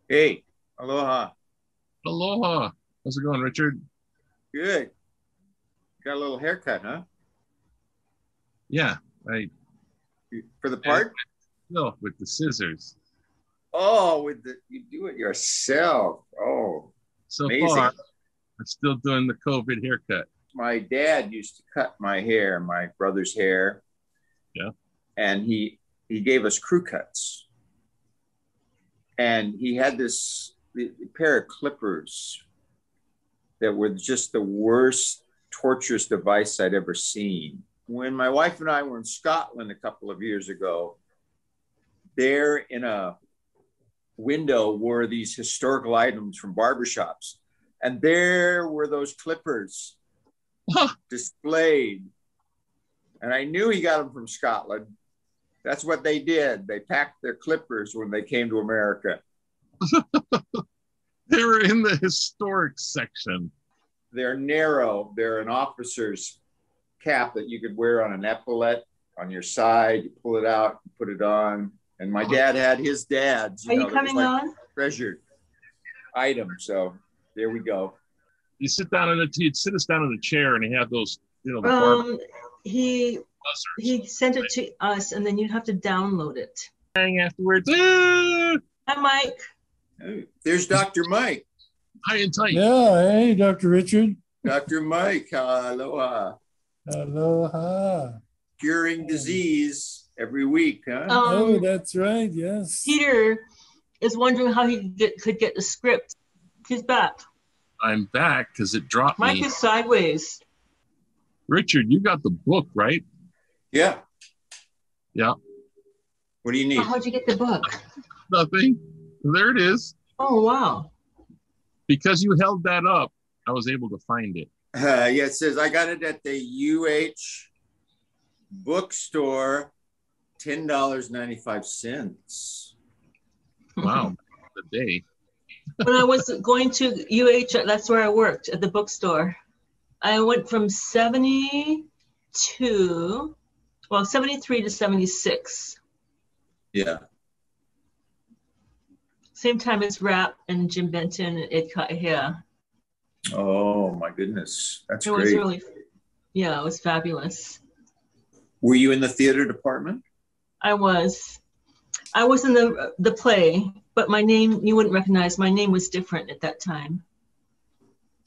Hey, aloha. Aloha. How's it going, Richard? Good. Got a little haircut, huh? Yeah, I For the did it part? myself with the scissors. Oh, with the you do it yourself. Oh, So amazing. far, I'm still doing the COVID haircut. My dad used to cut my hair, my brother's hair, Yeah. and he gave us crew cuts. And he had this pair of clippers that were just the worst torturous device I'd ever seen. When my wife and I were in Scotland a couple of years ago, there in a window were these historical items from barbershops. And there were those clippers displayed. And I knew he got them from Scotland. That's what they did. They packed their clippers when they came to America. They were in the historic section. They're narrow. They're an officer's cap that you could wear on an epaulette on your side. You pull it out, you put it on. And my dad had his dad's, Are you that was coming like on? treasured item. So there we go. You sit down he'd sit us down in a chair and he had those, the barber He buzzers sent it to us, and then you'd have to download it. afterwards. Ah! Hi, Mike. Oh, there's Dr. Mike. High and tight. Yeah, hey, Dr. Richard. Dr. Mike, aloha. Aloha. Curing disease every week, huh? Oh, that's right, yes. Peter is wondering how he could get the script. He's back. I'm back because it dropped Mike me. is sideways. Richard, you got the book, right? Yeah. Yeah. What do you need? How'd you get the book? Nothing. There it is. Oh, wow. Because you held that up, I was able to find it. Yeah, it says I got it at the UH bookstore, $10.95. Wow. The day. When I was going to UH, that's where I worked, at the bookstore. I went from 73 to 76. Yeah. Same time as Rap and Jim Benton and Ed Kahea. Oh my goodness. That's It great. was really, it was fabulous. Were you in the theater department? I was in the play, but my name, you wouldn't recognize, my name was different at that time.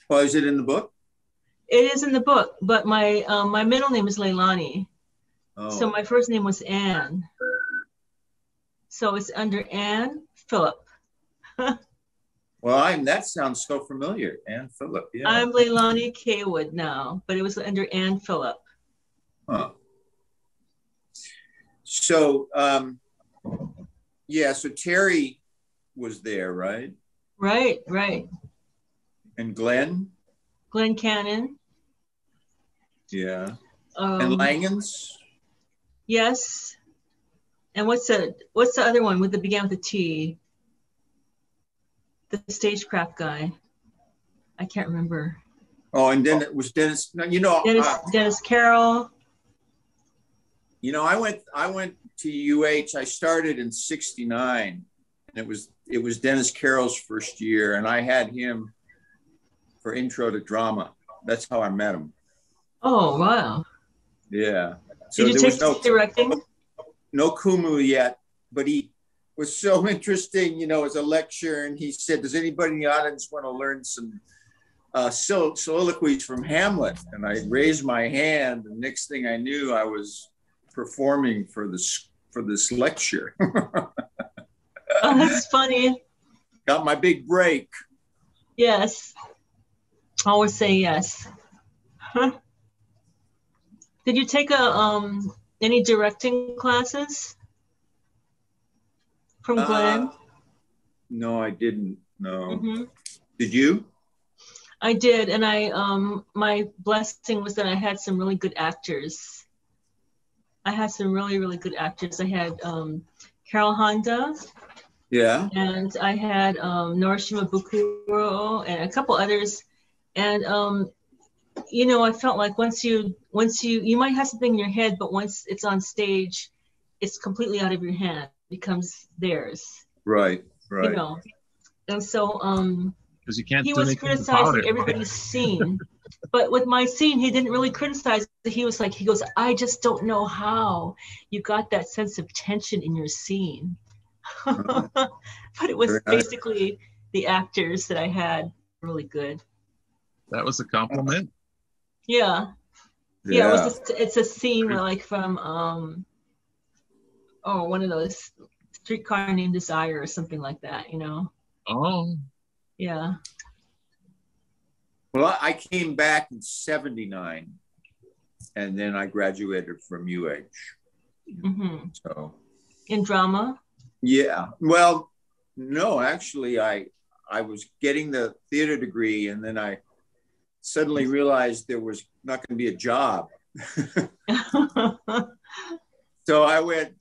Oh, is it in the book? It is in the book, but my my middle name is Leilani. Oh. So my first name was Anne. So it's under Anne Phillip. Well, that sounds so familiar. Anne Phillip, yeah. I'm Leilani Kaywood now, but it was under Anne Phillip. Huh. So, so Terry was there, right? Right. And Glenn? Glenn Cannon. Yeah. And Langens? Yes. And what's the other one that began with a T? The stagecraft guy. I can't remember. Oh, and then it was Dennis. No, Dennis Carroll. I went to UH. I started in '69, and it was Dennis Carroll's first year, and I had him for intro to drama. That's how I met him. Oh, wow. Yeah. So Did you take directing? No Kumu yet, but he was so interesting, as a lecture. And he said, does anybody in the audience want to learn some soliloquies from Hamlet? And I raised my hand. The next thing I knew, I was performing for this lecture. Oh, that's funny. Got my big break. Yes. Always say yes. Huh? Did you take any directing classes from Glenn? No, I didn't. No. Mm-hmm. Did you? I did, and my blessing was that I had some really good actors. I had some really, really good actors. I had Carol Honda. Yeah. And I had Norishima Bukuro and a couple others. And I felt like once you might have something in your head, but once it's on stage, it's completely out of your hand. It becomes theirs. Right. And so Because you can't he do was anything about criticizing it. everybody's scene. But with my scene, he didn't really criticize it. He was like, he goes, I just don't know how you got that sense of tension in your scene. But it was Very nice. basically the actors that I had really good. That was a compliment. Yeah. Yeah, it was just, it's a scene where, like, from one of those Streetcar Named Desire or something like that, you know. Oh. Yeah. Well, I came back in '79, and then I graduated from UH. Mm-hmm. So. In drama? Yeah. Well, no, actually, I was getting the theater degree, and then I suddenly realized there was not going to be a job. So I went,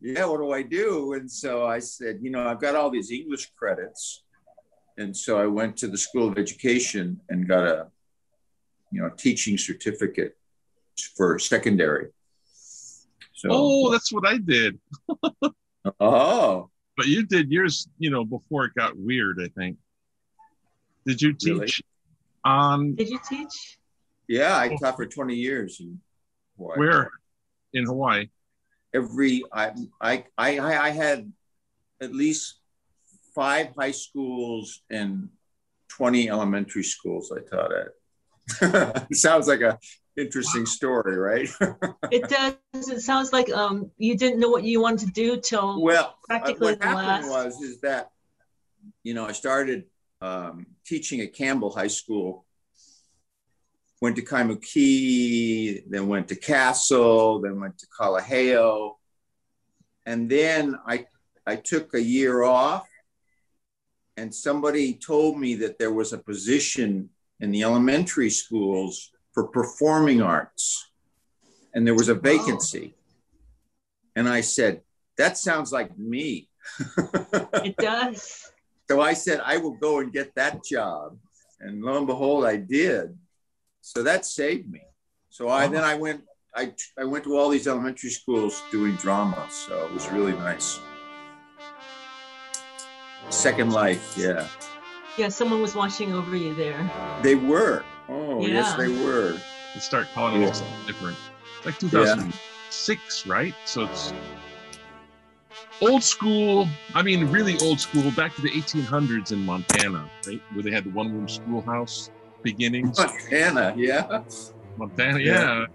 yeah, what do I do? And so I said, you know, I've got all these English credits. And so I went to the School of Education and got a, teaching certificate for secondary. So, that's what I did. Oh. But you did yours, before it got weird, I think. Did you teach on? Did you teach? Yeah, I taught for 20 years in Hawaii. Where? In Hawaii? I had at least 5 high schools and 20 elementary schools I taught at. It sounds like a interesting story, right? It does. It sounds like you didn't know what you wanted to do till practically what happened was that I started teaching at Campbell High School, went to Kaimuki, then went to Castle, then went to Kalaheo, and then I took a year off, and somebody told me that there was a position in the elementary schools for performing arts, and there was a vacancy. And I said, that sounds like me. It does. So I said, I will go and get that job. And lo and behold, I did. So that saved me. So I went to all these elementary schools doing drama. So it was really nice. Second life, yeah. Yeah, someone was watching over you there. They were. Oh, yeah. Yes, they were. They start calling it something different. It's like 2006, right? So it's old school. I mean, really old school, back to the 1800s in Montana, right? Where they had the one-room schoolhouse beginnings. Montana, yeah.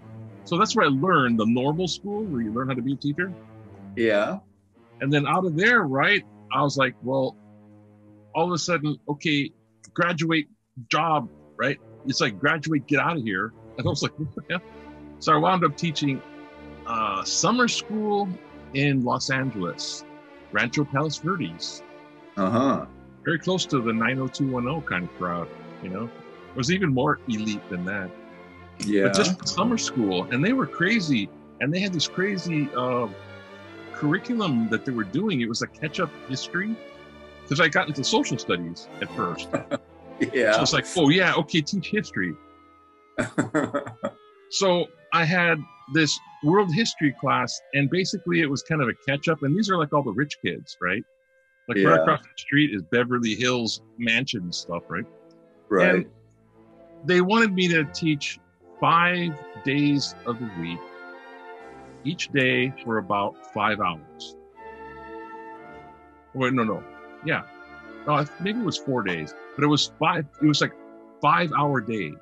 So that's where I learned the normal school, where you learn how to be a teacher. Yeah. And then out of there, right, I was like, well, all of a sudden, okay, graduate, job, right? It's like graduate, get out of here. And I was like, yeah. So I wound up teaching summer school in Los Angeles, Rancho Palos Verdes. Very close to the 90210 kind of crowd, It was even more elite than that. Yeah. But just summer school, and they were crazy, and they had this crazy curriculum that they were doing. It was a catch-up history, because I got into social studies at first. Yeah. So it's like, oh yeah, okay, teach history. So I had this world history class, and basically it was kind of a catch-up, and these are like all the rich kids, right? Like right across the street is Beverly Hills mansion stuff, right? Right. And they wanted me to teach 5 days of the week, each day for about 5 hours. Wait, no. Yeah. Maybe it was 4 days, but it was 5. It was like 5-hour day.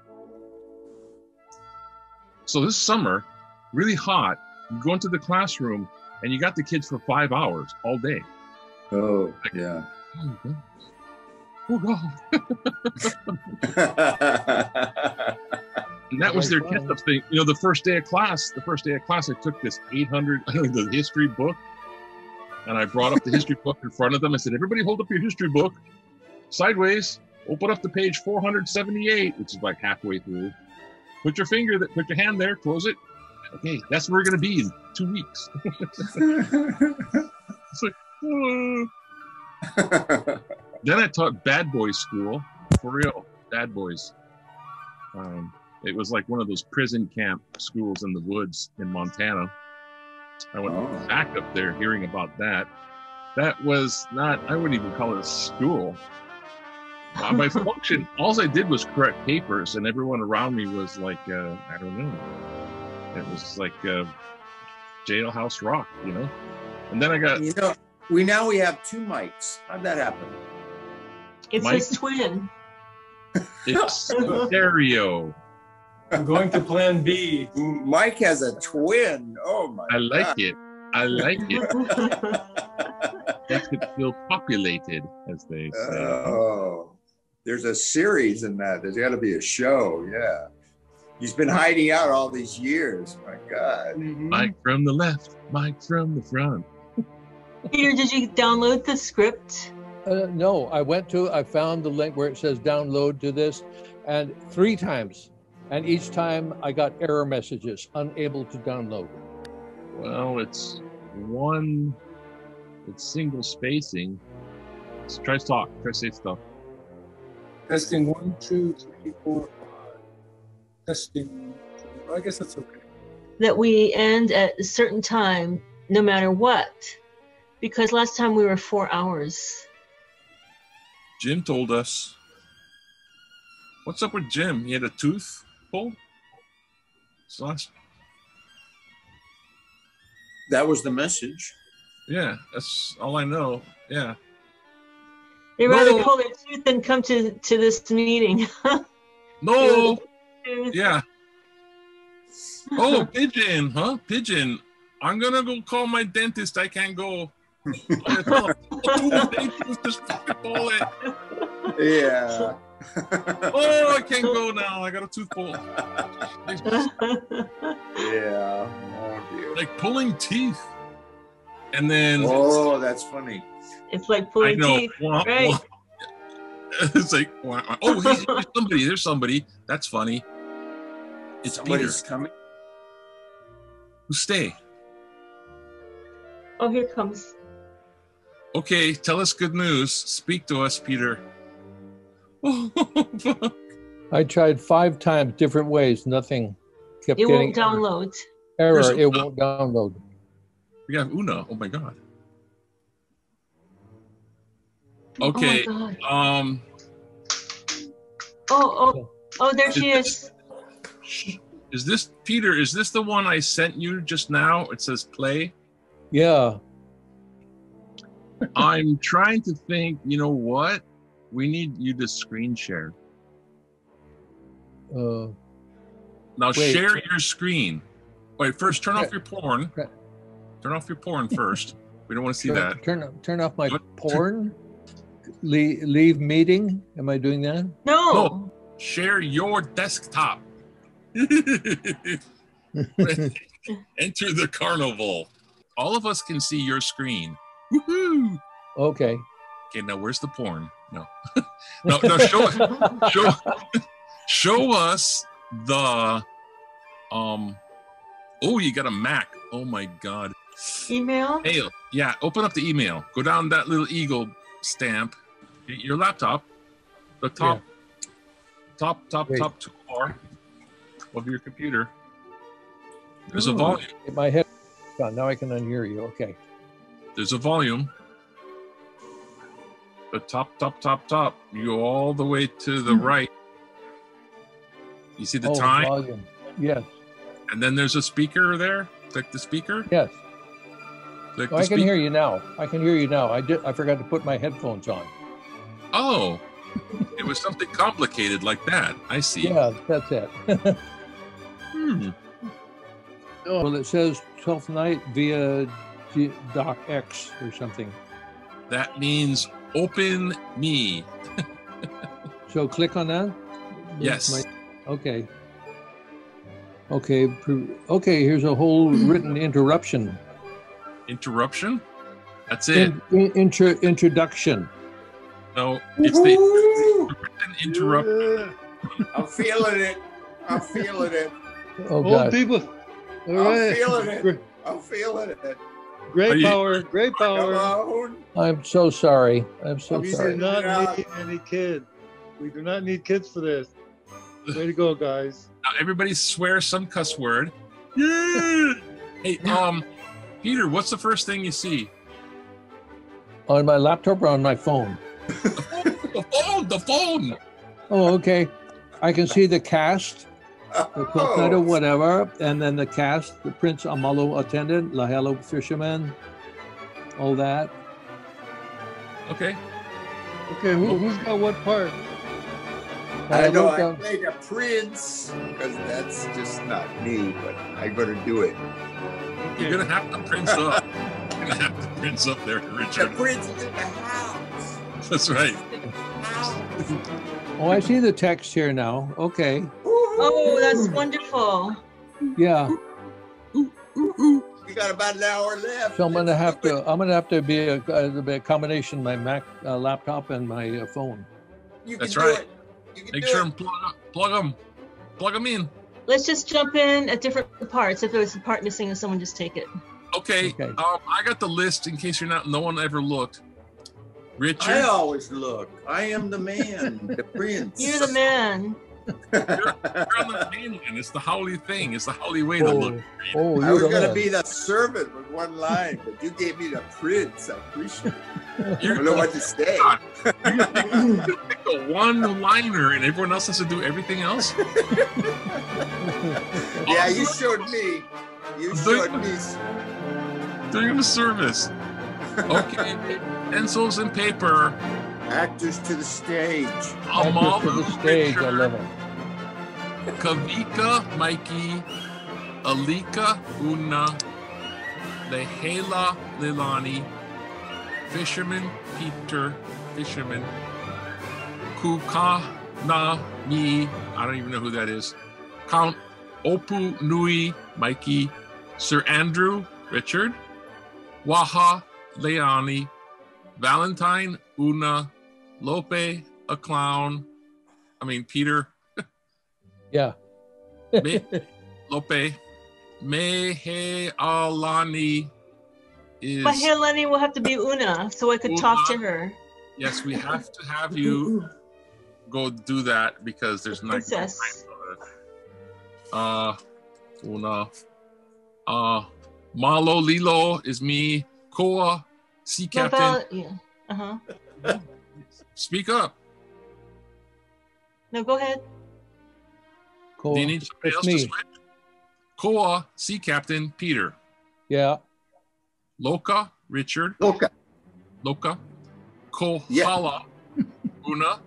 So this summer, really hot, you go into the classroom and you got the kids for 5 hours all day. Oh, like, yeah. Oh God. And that was their catch-up thing. The first day of class, I took this 800, the history book, and I brought up the history book in front of them. I said, everybody hold up your history book sideways, open up to page 478, which is like halfway through. Put your hand there, close it. Okay, that's where we're going to be in 2 weeks. It's like, Then I taught bad boys school, for real, bad boys. It was like one of those prison camp schools in the woods in Montana. I went back up there hearing about that. That was not, I wouldn't even call it a school. My function, all I did was correct papers, and everyone around me was like, I don't know. It was like jailhouse rock, you know. And then I got, You know, we have two mics. How'd that happen? It's Mike? his twin. it's stereo. I'm going to plan B. Mike has a twin. Oh my! I like God. it. I like it. Makes it feel populated, as they say. Oh, there's a series in that. There's got to be a show. Yeah, he's been hiding out all these years. My God. Mike from the left, Mike from the front. Peter, did you download the script? No, I found the link where it says download to this, and 3 times. And each time I got error messages, unable to download. Well, it's single spacing. So try to talk, try to say stuff. Testing 1, 2, 3, 4, 5. Testing. I guess that's okay. That we end at a certain time, no matter what. Because last time we were 4 hours. Jim told us. What's up with Jim? He had a tooth pulled? That was the message. Yeah, that's all I know. Yeah. They'd rather No. pull their tooth than come to this meeting. No. Yeah. Oh, Pidgin, huh? Pidgin. I'm gonna go call my dentist. I can't go. I tell him, just fucking pull it. Yeah. Oh, I can't go now. I got a tooth pull. Yeah. Oh dear. Like pulling teeth. And then Oh, that's funny. It's like I pulling know. teeth. Wah, Right. wah. It's like, wah, wah. Oh, there's somebody. There's somebody. That's funny. It's Somebody's Peter. coming. Who stay? Oh, here comes. Okay, tell us good news. Speak to us, Peter. Oh, fuck. I tried 5 times, different ways, nothing. Kept It getting won't download. error. Here's It Una. won't download. We have Una. Oh my god. Oh Okay. my God. Um, Oh, there she is. is this Peter? Is this the one I sent you just now? It says play. Yeah. I'm trying to think. You know what? We need you to screen share. Uh, Now Wait. share your screen. Wait, first turn off Okay. your porn. Okay. Turn off your porn first. We don't want to see that. turn off my What? porn. Leave meeting. Am I doing that? No. No. Share your desktop. Enter the carnival. All of us can see your screen. Woohoo! Okay. Okay, now where's the porn? No. no, show us the oh, you got a Mac. Oh my god. Email? Mail. Yeah, open up the email. Go down that little eagle stamp. Your laptop. The top Wait. top toolbar of your computer. There's a volume. Get my head on. Now I can unhear you. Okay. There's a volume. The top. You go all the way to the right. You see the time? Volume. Yes. And then there's a speaker there. Click the speaker. Yes. Click Oh, the I can speaker. hear you now. I can hear you now. I forgot to put my headphones on. Oh, it was something complicated like that. I see. Yeah, that's it. Well, it says 12th Night via docx or something. That means open me. So click on that? Yes. Okay. Okay. Okay, here's a whole written interruption. Interruption? That's it. Introduction. No, it's the written interruption. I'm feeling it. I'm feeling it. Oh, Old God. people. All I'm right. feeling it. I'm feeling it. Are Great you- power. Great Come power. on. I'm so sorry. I'm so We sorry. do not Yeah. need any kids. We do not need kids for this. Way to go, guys. Now everybody swear some cuss word. Yeah. Hey, Peter, what's the first thing you see? On my laptop or on my phone? The phone. the phone. Oh, okay. I can see the cast, the Twelfth Night or whatever, and then the cast, the Prince Amalo attendant, Lahelo fisherman, all that. Okay. Okay, who's got what part? I know I wrote played a prince because that's just not me, but I'm going to do it. You're gonna have to prince up. You're gonna have to prince up there, The Richard. prince is in the house. That's right. Oh, I see the text here now. Okay. Oh, that's wonderful. Yeah. You got about an hour left. So I'm gonna have to be a combination of my Mac laptop and my phone. You That's can do right. it. You can Make do sure it. and plug them in. Let's just jump in at different parts. If there's a part missing, and someone just take it. Okay. Okay. I got the list in case no one ever looked. Richard, I always look. I am the man, the prince. You're the man. you're on the mainland. It's the Howley thing. It's the Howley way to look. Oh, I you're was the going to man. be the servant with one line, but you gave me the prince. I appreciate it. I You're don't know what to say. you pick a one-liner, and everyone else has to do everything else. Yeah, you showed me. You showed me. Doing him a service. Okay, pencils and paper. Actors to the stage. Actors to the stage. I love it. Kavika, Mikey, Alika, Una, Lehela, Lilani, Fisherman, Peter, Fisherman, Kukana, me, I don't even know who that is, Count Opu, Nui, Mikey, Sir Andrew, Richard, Waha, Leani, Valentine, Una, Lope, a clown, Peter, Yeah. Lope, Mehe Alani is. But Helene will have to be Una, so I could talk to her. Yes, we have to have you go do that because there's not. Princess. Una. Malo Lilo is me. Koa, sea captain. Yeah. Uh-huh. Speak up. No, go ahead. Cool. Do you need somebody It's else me. to switch? Koa, sea captain Peter. Yeah. Loka, Richard. Loka. Loka. Kohala, Una.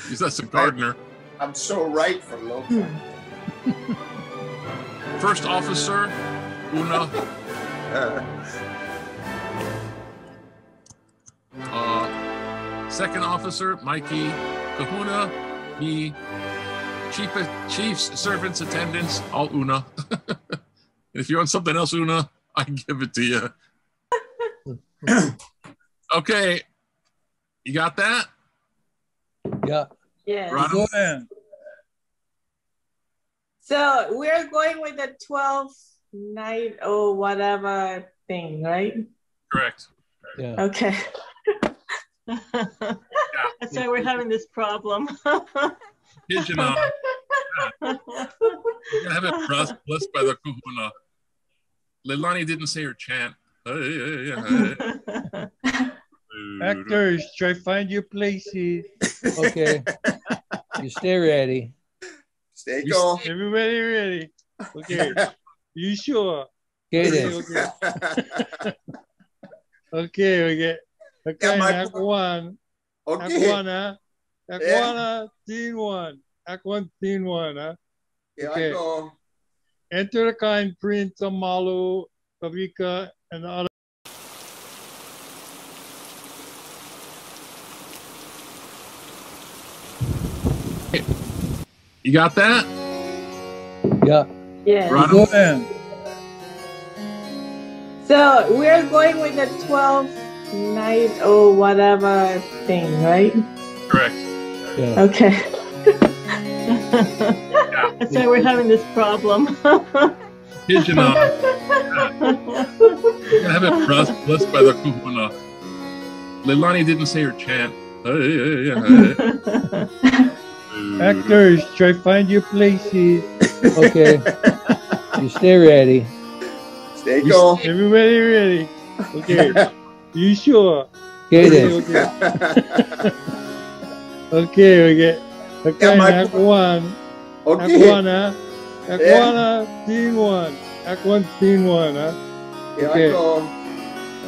That's a gardener. I'm so right for Loka. First officer, Una. Second officer, Mikey. Kahuna, me. Chiefs, servants, attendants, all Una. If you want something else, Una, I can give it to you. Okay. You got that? Yeah. Yes. Right. Go ahead. So we're going with the 12th night or whatever thing, right? Correct. Yeah. Okay. That's why we're having this problem. Pigeon on. You gotta have it blessed by the kahuna. Leilani didn't say her chant. Actors, try find your places. Okay. You stay ready. Stay go. Everybody ready? Okay. You sure? Get Okay, it. okay. Okay. Okay, my act one. Act Okay. one, huh? Act Yeah. one, scene one. Act one, scene one, huh? Here Okay. I go. Enter the kind Prince Amalu, Kavika, and the other. You got that? Yeah. Yeah. Right. Go ahead. So we're going with the 12th night or whatever thing, right? Correct. Yeah. Okay. That's why we're having this problem. Pigeon on. You gotta have it blessed by the kahuna. Leilani didn't say her chant. Actors, try find your places. Okay. You stay ready. Stay go. Everybody ready? Okay. You sure? Get Okay, it. okay. Okay, my- Act 1. Act Okay. 1, huh? Act Yeah. 1, Scene 1. Act 1, Scene 1, huh? Here Okay. I go.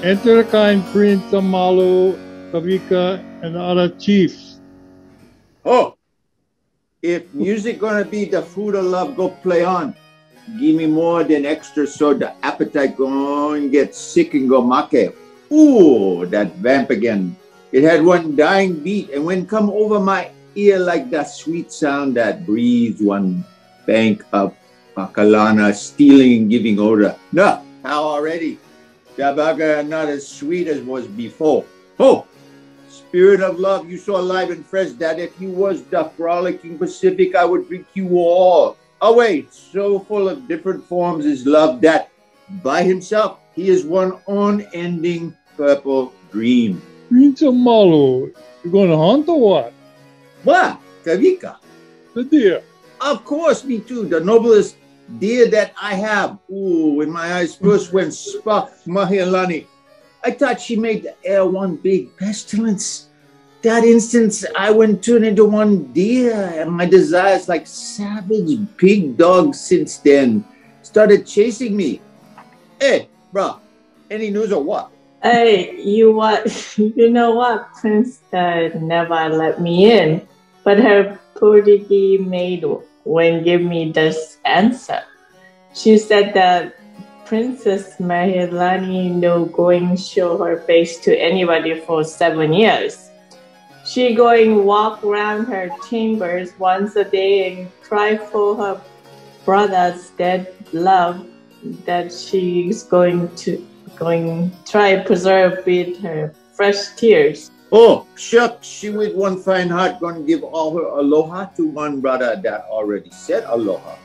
Enter the kind Prince Amalu, Kavika, and the other chiefs. Oh, if music gonna be the food of love, go play on. Give me more than extra so the appetite going get sick and go make. Ooh, that vamp again. It had one dying beat and when come over my ear like that sweet sound that breathes one bank of Makalana stealing and giving odor. No, how already? The baga not as sweet as was before. Oh, spirit of love, you so alive and fresh that if you was the frolicking Pacific, I would drink you all. Oh wait, so full of different forms is love that by himself he is one unending purple dream. Prince Amalu, you going to hunt or what? What? Kavika? The deer. Of course, me too. The noblest deer that I have. Ooh, when my eyes first went spark Mahilani, I thought she made the air one big pestilence. That instant, I went turned into one deer, and my desires, like savage big dogs since then, started chasing me. Hey, bro, any news or what? Hey, you what? You know what? Prince never let me in, but her Portuguese maid won't give me this answer. She said that Princess Mahilani no going show her face to anybody for 7 years. She going walk around her chambers once a day and cry for her brother's dead love that she's going try preserve with her fresh tears. Oh, shucks, she with one fine heart gonna give all her aloha to one brother that already said aloha.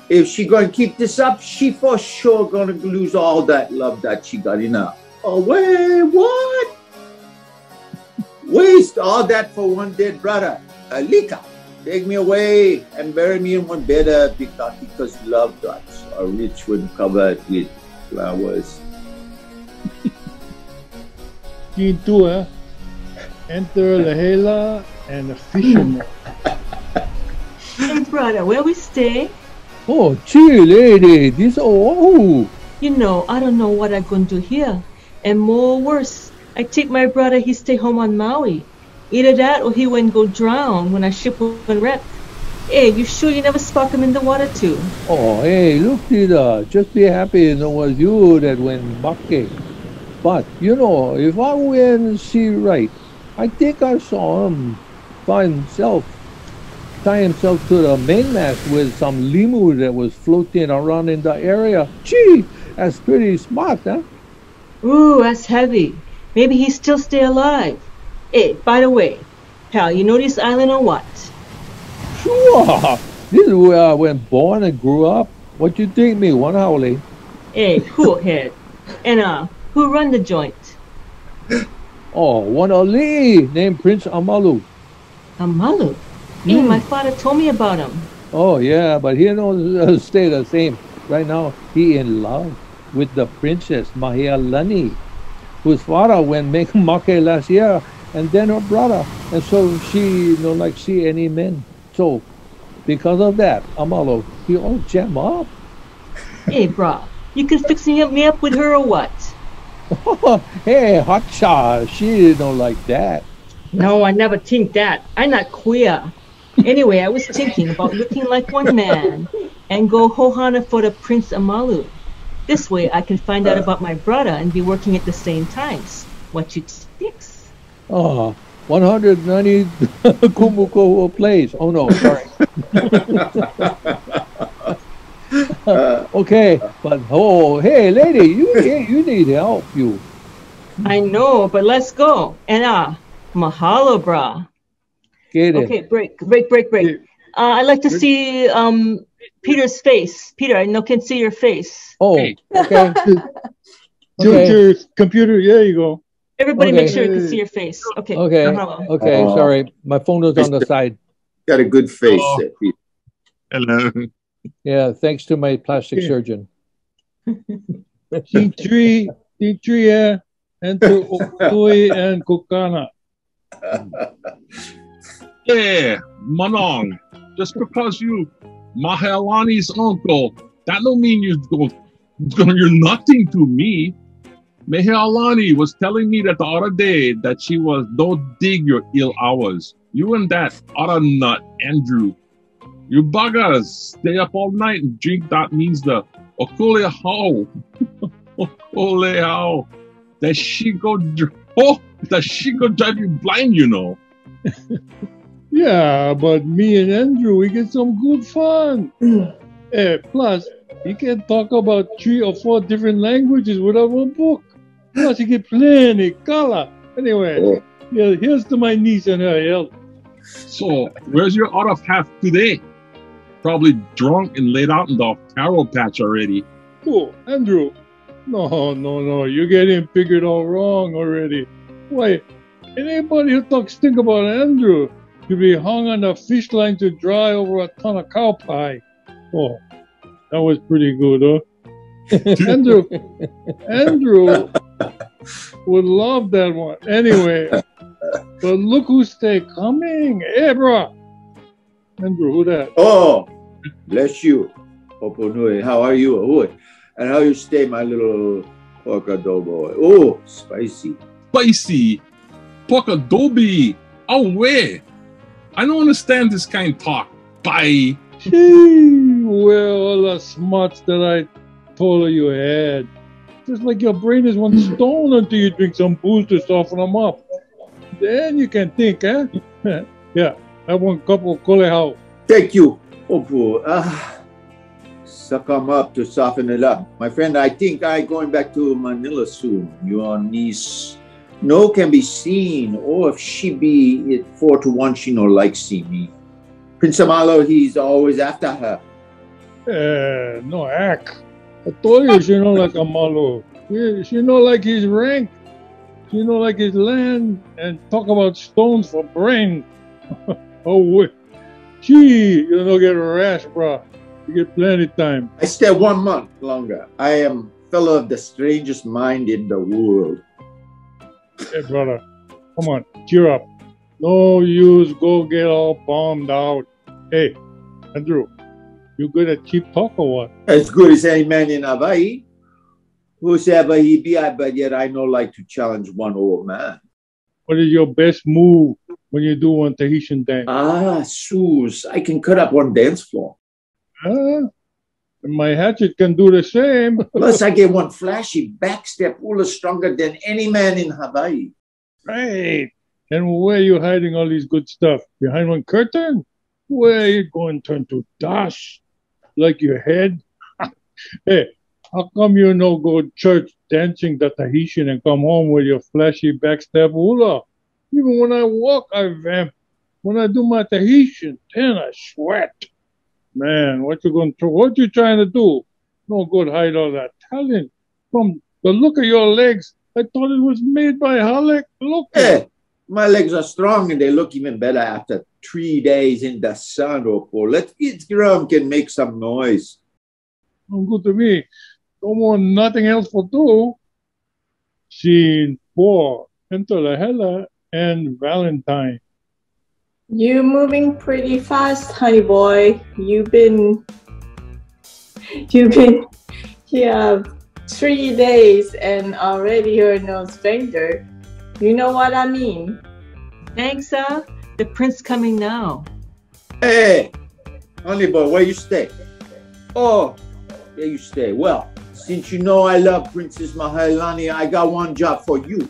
If she gonna keep this up, she for sure gonna lose all that love that she got in her. Oh, wait, what? Waste all that for one dead brother. Alika, take me away and bury me in one bed because love dots are rich when covered with flowers. Scene 2, huh? Enter Lahela and the fisherman. Hey, brother, where we stay? Oh, gee, lady, this oh. You know, I don't know what I'm going to do here. And more worse, I take my brother, he stay home on Maui. Either that or he went go drown when our ship went wrecked. Hey, you sure you never spark him in the water too? Oh, hey, look, Tita, just be happy it was you that went bucking. But, you know, if I went and see right, I think I saw him tie himself to the mainmast with some limu that was floating around in the area. Gee, that's pretty smart, huh? Ooh, that's heavy. Maybe he still stay alive. Hey, by the way, pal, you know this island or what? Sure, this is where I went born and grew up. What you think me, one howley? Hey, cool head. And who run the joint? Oh, one Ali named Prince Amalu. Amalu. Me and my father told me about him. Oh yeah, but he don't stay the same. Right now, he in love with the princess Mahilani, whose father went make make last year, and then her brother, and so she no like see any men. So, because of that, Amalu, he all jam up. Hey, brah, you can fix me up with her or what? Hey, hotcha, she don't like that. No, I never think that. I'm not queer. Anyway, I was thinking about looking like one man and go Hohana for the Prince Amalu. This way I can find out about my brother and be working at the same times. What you think? Oh, 190 Kumuko place. Oh no, sorry. Okay, but oh, hey, lady, you need help, you. I know, but let's go. And mahalo, brah. Get it. Okay, break. I'd like to see Peter's face. Peter, I know can see your face. Oh, Hey. okay. Tilt your computer. There you go. Everybody Okay. make sure you can see your face. Okay. Okay. mahalo. Okay, sorry. My phone was on the side. Got a good face. Oh. Peter. Hello. Yeah, thanks to my plastic surgeon. Scene 3, yeah. and to Okui and Kukana. Yeah, Manong. Just because you Mahealani's uncle, that don't mean you're nothing to me. Mehealani was telling me that the other day that she was don't dig your ill hours. You and that other nut, Andrew. You buggers stay up all night and drink that means the okole how. Okole how. That she go drive you blind, you know. Yeah, but me and Andrew, we get some good fun. Plus, he can talk about 3 or 4 different languages without one book. Plus, he get plenty color. Anyway, yeah, here's to my niece and her health. So, where's your other half today? Probably drunk and laid out in the taro patch already. Oh, Andrew. No, you're getting figured all wrong already. Why, anybody who talks stink about Andrew should be hung on a fish line to dry over a ton of cow pie. Oh, that was pretty good, huh? Andrew would love that one. Anyway, but look who's stay coming. Hey, bro. Andrew, who that? Oh, bless you. Oponui, how are you? Oh, and how you stay, my little pork adobo? Oh, spicy. Spicy? Pork adobe? Oh, where? I don't understand this kind of talk. Bye. Gee, well, all the smarts that I told you had. Just like your brain is one stone until you drink some booze to soften them up. Then you can think, eh? Yeah, have one cup of kolehau. Thank you, Opu. Suck them up to soften it up. My friend, I think I'm going back to Manila soon. Your niece no can be seen, or if she be it 4-to-1, she no like see me. Prince Amalo, he's always after her. No act. I told you she know like Amalo. She know like his rank. She know like his land and talk about stones for brain. Oh, wait. Gee, you don't get a rash, bro. You get plenty time. I stay 1 month longer. I am fellow of the strangest mind in the world. Hey, brother, come on, cheer up. No use go get all bombed out. Hey, Andrew, you good at cheap talk or what? As good as any man in Hawaii. Whosoever he be, but yet I no like to challenge one old man. What is your best move when you do one Tahitian dance? Sus, I can cut up one dance floor. My hatchet can do the same. Plus, I get one flashy backstep all stronger than any man in Hawaii. Right. And where are you hiding all these good stuff? Behind one curtain? Where are you going to turn to dust? Like your head? Hey, how come you no go church dancing the Tahitian and come home with your flashy backstep hula? Even when I walk, I vamp. When I do my Tahitian, then I sweat. Man, what you trying to do? No good hide all that talent. From the look of your legs, I thought it was made by Halleck. Look. Hey, my legs are strong and they look even better after 3 days in the sun. Let's get drum can make some noise. Oh, good to me. No more nothing else for do. Scene 4, Entolahela and Valentine. You moving pretty fast, honey boy. You've been here 3 days and already you're no stranger. You know what I mean? Thanks, the prince coming now. Hey, honey boy, where you stay? Oh, where you stay? Well, since you know I love Princess Mahailani, I got one job for you.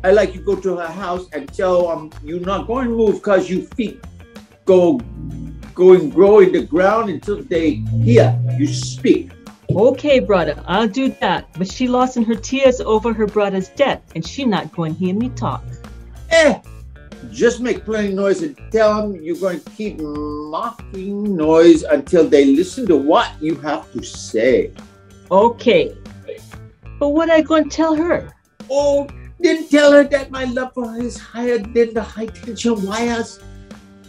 I like you go to her house and tell her you're not going to move because your feet go and grow in the ground until they hear you speak. Okay, brother, I'll do that. But she lost in her tears over her brother's death, and she not going to hear me talk. Just make plenty noise and tell them you're going to keep mocking noise until they listen to what you have to say. Okay. But what I going to tell her? Oh, then tell her that my love for her is higher than the high tension wires.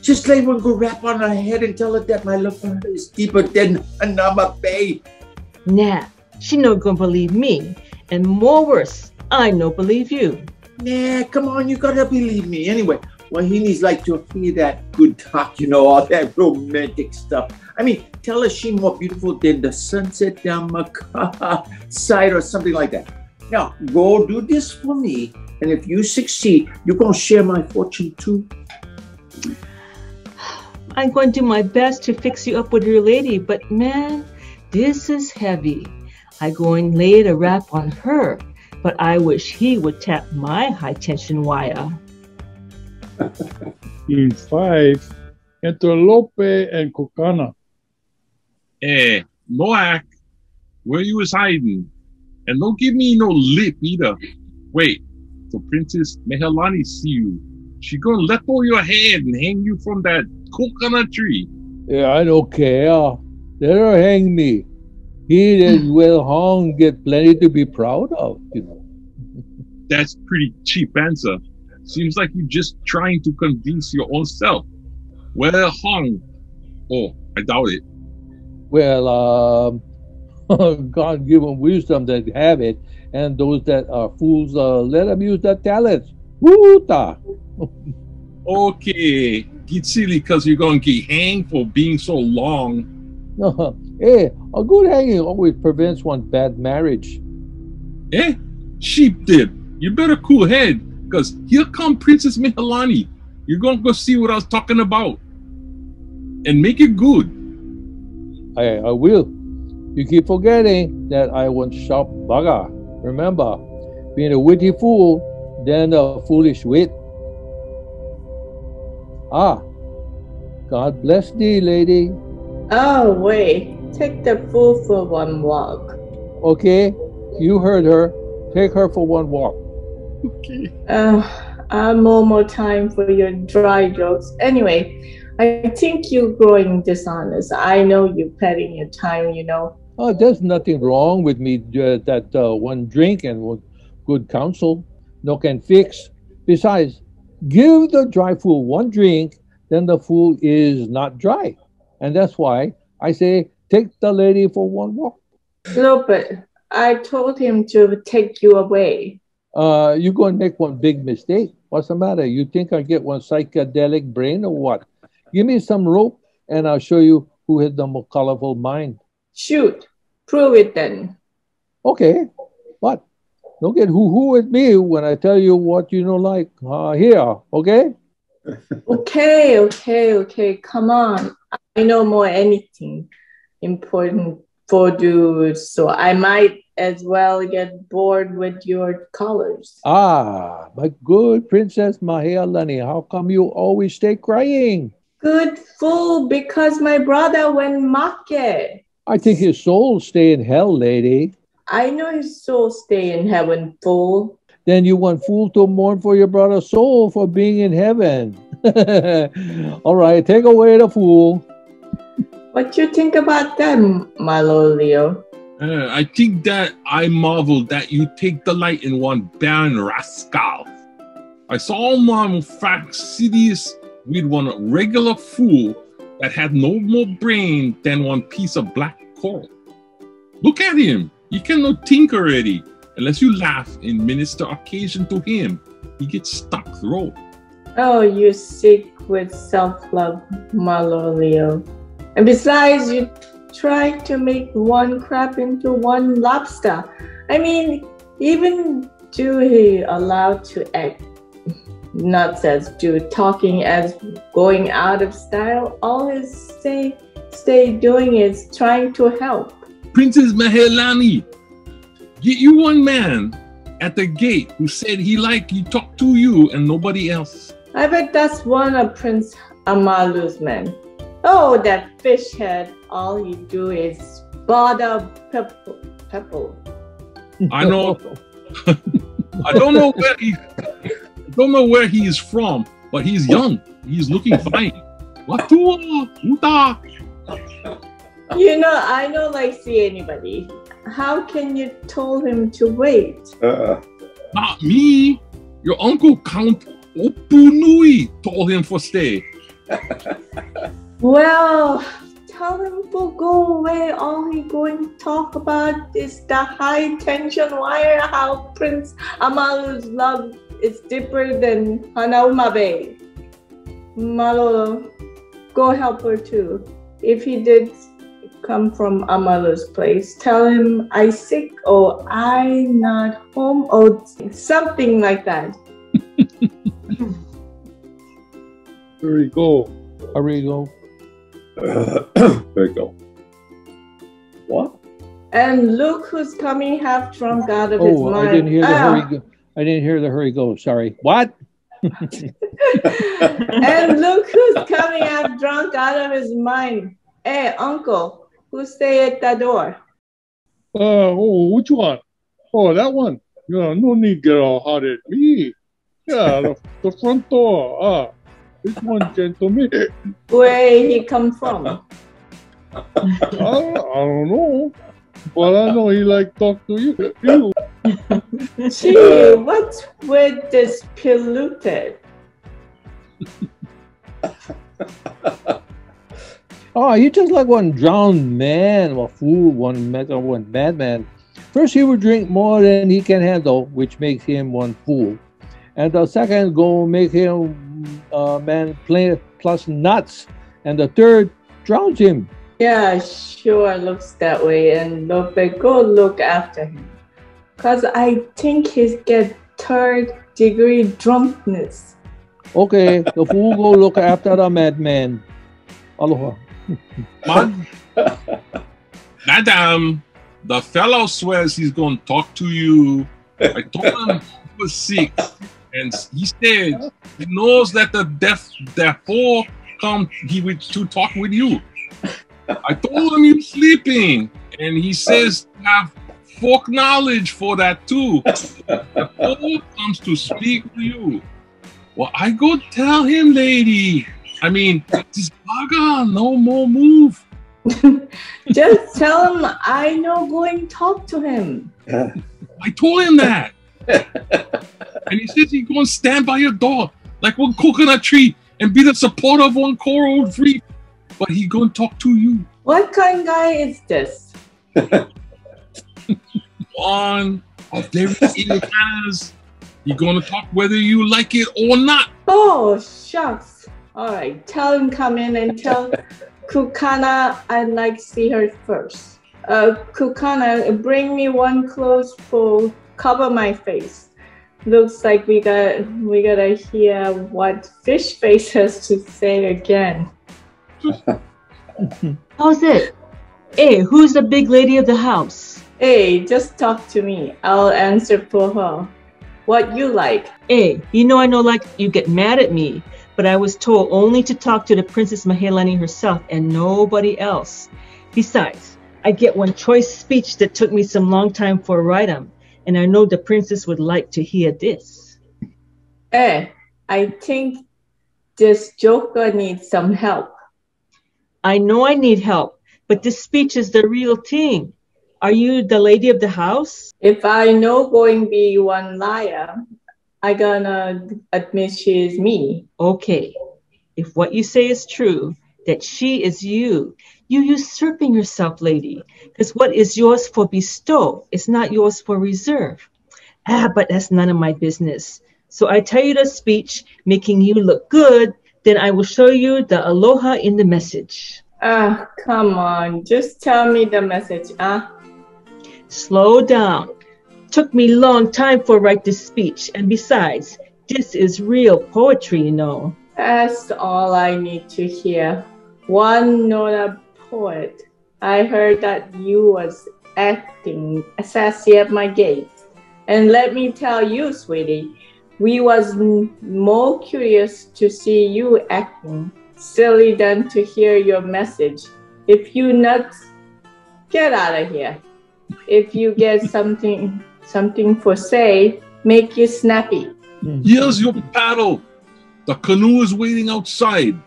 Just let one go rap on her head and tell her that my love for her is deeper than Anama Bay. Nah, she not gonna believe me. And more worse, I no believe you. Nah, come on, you gotta believe me. Anyway, well, he needs like to hear that good talk, all that romantic stuff. I mean, tell her she more beautiful than the sunset down Macau side or something like that. Now, go do this for me, and if you succeed, you're gonna share my fortune too. I'm going to do my best to fix you up with your lady, but man, this is heavy. I go and lay a wrap on her, but I wish he would tap my high-tension wire. In 5, enter Lope and Kokana. Noak, where you was hiding? And don't give me no lip either. Wait, so Princess Mehalani see you. She gonna let go your head and hang you from that coconut tree. Yeah, I don't care. Let her hang me. He that is well hung get plenty to be proud of, That's pretty cheap answer. Seems like you're just trying to convince your own self. Well hung. Oh, I doubt it. Well, God give them wisdom that have it, and those that are fools, let them use their talents. Woo-ta! Okay, get silly because you're going to get hanged for being so long. Hey, a good hanging always prevents one bad marriage. Sheep dip, you better cool head because here come Princess Mehalani. You're going to go see what I was talking about. And make it good. I will. You keep forgetting that I was sharp bugger. Remember, being a witty fool, then a foolish wit. God bless thee, lady. Oh, wait. Take the fool for one walk. Okay, you heard her. Take her for one walk. Okay. No more time for your dry jokes. Anyway, I think you're growing dishonest. I know you're petting your time, Oh, there's nothing wrong with me that one drink and good counsel. No can fix. Besides, give the dry fool one drink, then the fool is not dry. And that's why I say, take the lady for one walk. Lope, I told him to take you away. You're going to make one big mistake. What's the matter? You think I get one psychedelic brain or what? Give me some rope and I'll show you who has the more colorful mind. Shoot. Prove it then. Okay. What? Don't get hoo-hoo with me when I tell you what you don't like. Here, okay? Okay. Come on. I know more anything important for dudes, so I might as well get bored with your colors. My good Princess Mahealani, how come you always stay crying? Good fool, because my brother went make. I think his soul stay in hell, lady. I know his soul stay in heaven, fool. Then you want fool to mourn for your brother's soul for being in heaven. All right, take away the fool. What you think about that, Malolio? I think that I marvel that you take delight in one barren rascal. I saw one fastidious with one regular fool that had no more brain than one piece of black coral. Look at him. He cannot think already. Unless you laugh and minister occasion to him, he gets stuck throat. Oh, you're sick with self-love, Malolio. And besides, you try to make one crab into one lobster. I mean, even do he allowed to act nuts as do talking as going out of style? All his stay doing is trying to help. Princess Mehalani, get you one man at the gate who said he talk to you and nobody else. I bet that's one of Prince Amalu's men. Oh, that fish head. All he do is bother pepple. I know. I don't know where he is from, but he's young. He's looking fine. Whateva, Uta. I don't like see anybody. How can you tell him to wait? Not me. Your uncle Count Opunui told him for stay. Well, tell him to go away. All he going to talk about is the high tension wire, how Prince Amalu's love is deeper than Hanaumabe. Malo, go help her too. If he did come from Amalu's place, tell him I sick or I not home or something like that. There you go. There you go. There you go. What? And look who's coming half drunk out of his mind. I didn't hear the hurry go. I didn't hear the hurry go. Sorry. What? And look who's coming half drunk out of his mind. Hey, uncle, who stay at the door? Which one? Oh, that one. Yeah, no need to get all hot at me. Yeah, the front door. This one, gentleman. Where he come from? I don't know. But I know he like talk to you. Gee, what's with this polluted? Oh, you just like one drowned man, a fool, one madman. First, he would drink more than he can handle, which makes him one fool. And the second go make him man plus nuts. And the third drowns him. Yeah, sure looks that way. And Lope, go look after him. Because I think he's get third-degree drunkenness. Okay, the fool go look after the madman. Aloha. Madam, the fellow swears he's going to talk to you. I told him he was sick, and he said he knows that the therefore come he would to talk with you. I told him you're sleeping, and he says you have folk knowledge for that too. The fool comes to speak to you. Well, I go tell him, lady. I mean, this bugger, no more move. Just tell him I no going talk to him. I told him that. And he says he's going to stand by your door like one coconut tree and be the support of one coral reef. But he going to talk to you. What kind of guy is this? On a very manners. He's going to talk whether you like it or not. Oh, shucks. All right, tell him come in and tell Kukana I'd like to see her first. Kukana, bring me one clothes for cover my face. Looks like we gotta hear what Fish Face has to say again. How's it? Hey, who's the big lady of the house? Hey, just talk to me. I'll answer for her. What you like? Hey, you know I know like you get mad at me, but I was told only to talk to the Princess Mahelani herself and nobody else. Besides, I get one choice speech that took me some long time for a write 'em, and I know the princess would like to hear this. Hey, I think this joker needs some help. I know I need help, but this speech is the real thing. Are you the lady of the house? If I know going be one liar, I gonna admit she is me. Okay, if what you say is true, that she is you usurping yourself, lady, because what is yours for bestow is not yours for reserve. But that's none of my business. So I tell you the speech, making you look good, then I will show you the aloha in the message. Come on, just tell me the message, Slow down. Took me long time for write this speech, and besides, this is real poetry, you know. That's all I need to hear. One not a poet. I heard that you was acting sassy at my gate. And let me tell you, sweetie, we was more curious to see you acting silly than to hear your message. If you nuts, get out of here. If you get something for say, make you snappy. Here's your paddle. The canoe is waiting outside.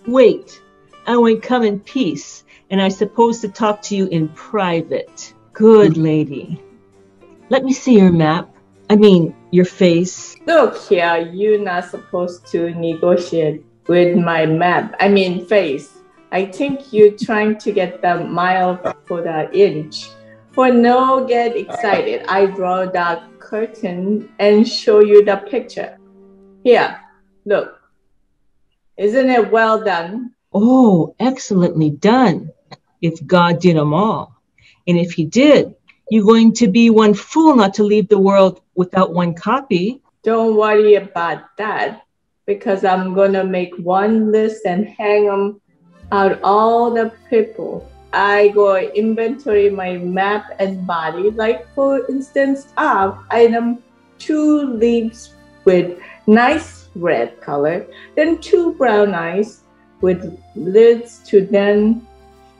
Wait, I won't come in peace, and I'm supposed to talk to you in private. Good lady. Let me see your map. I mean, your face. Look here, you're not supposed to negotiate with my map. I mean face. I think you're trying to get the mile for the inch. For no get excited, I draw the curtain and show you the picture. Here, look. Isn't it well done? Oh, excellently done. If God did them all. And if he did, you're going to be one fool not to leave the world without one copy. Don't worry about that, because I'm going to make one list and hang them out all the people. I go inventory my map and body, like for instance, item 2 leaves with nice red color, then 2 brown eyes with lids to then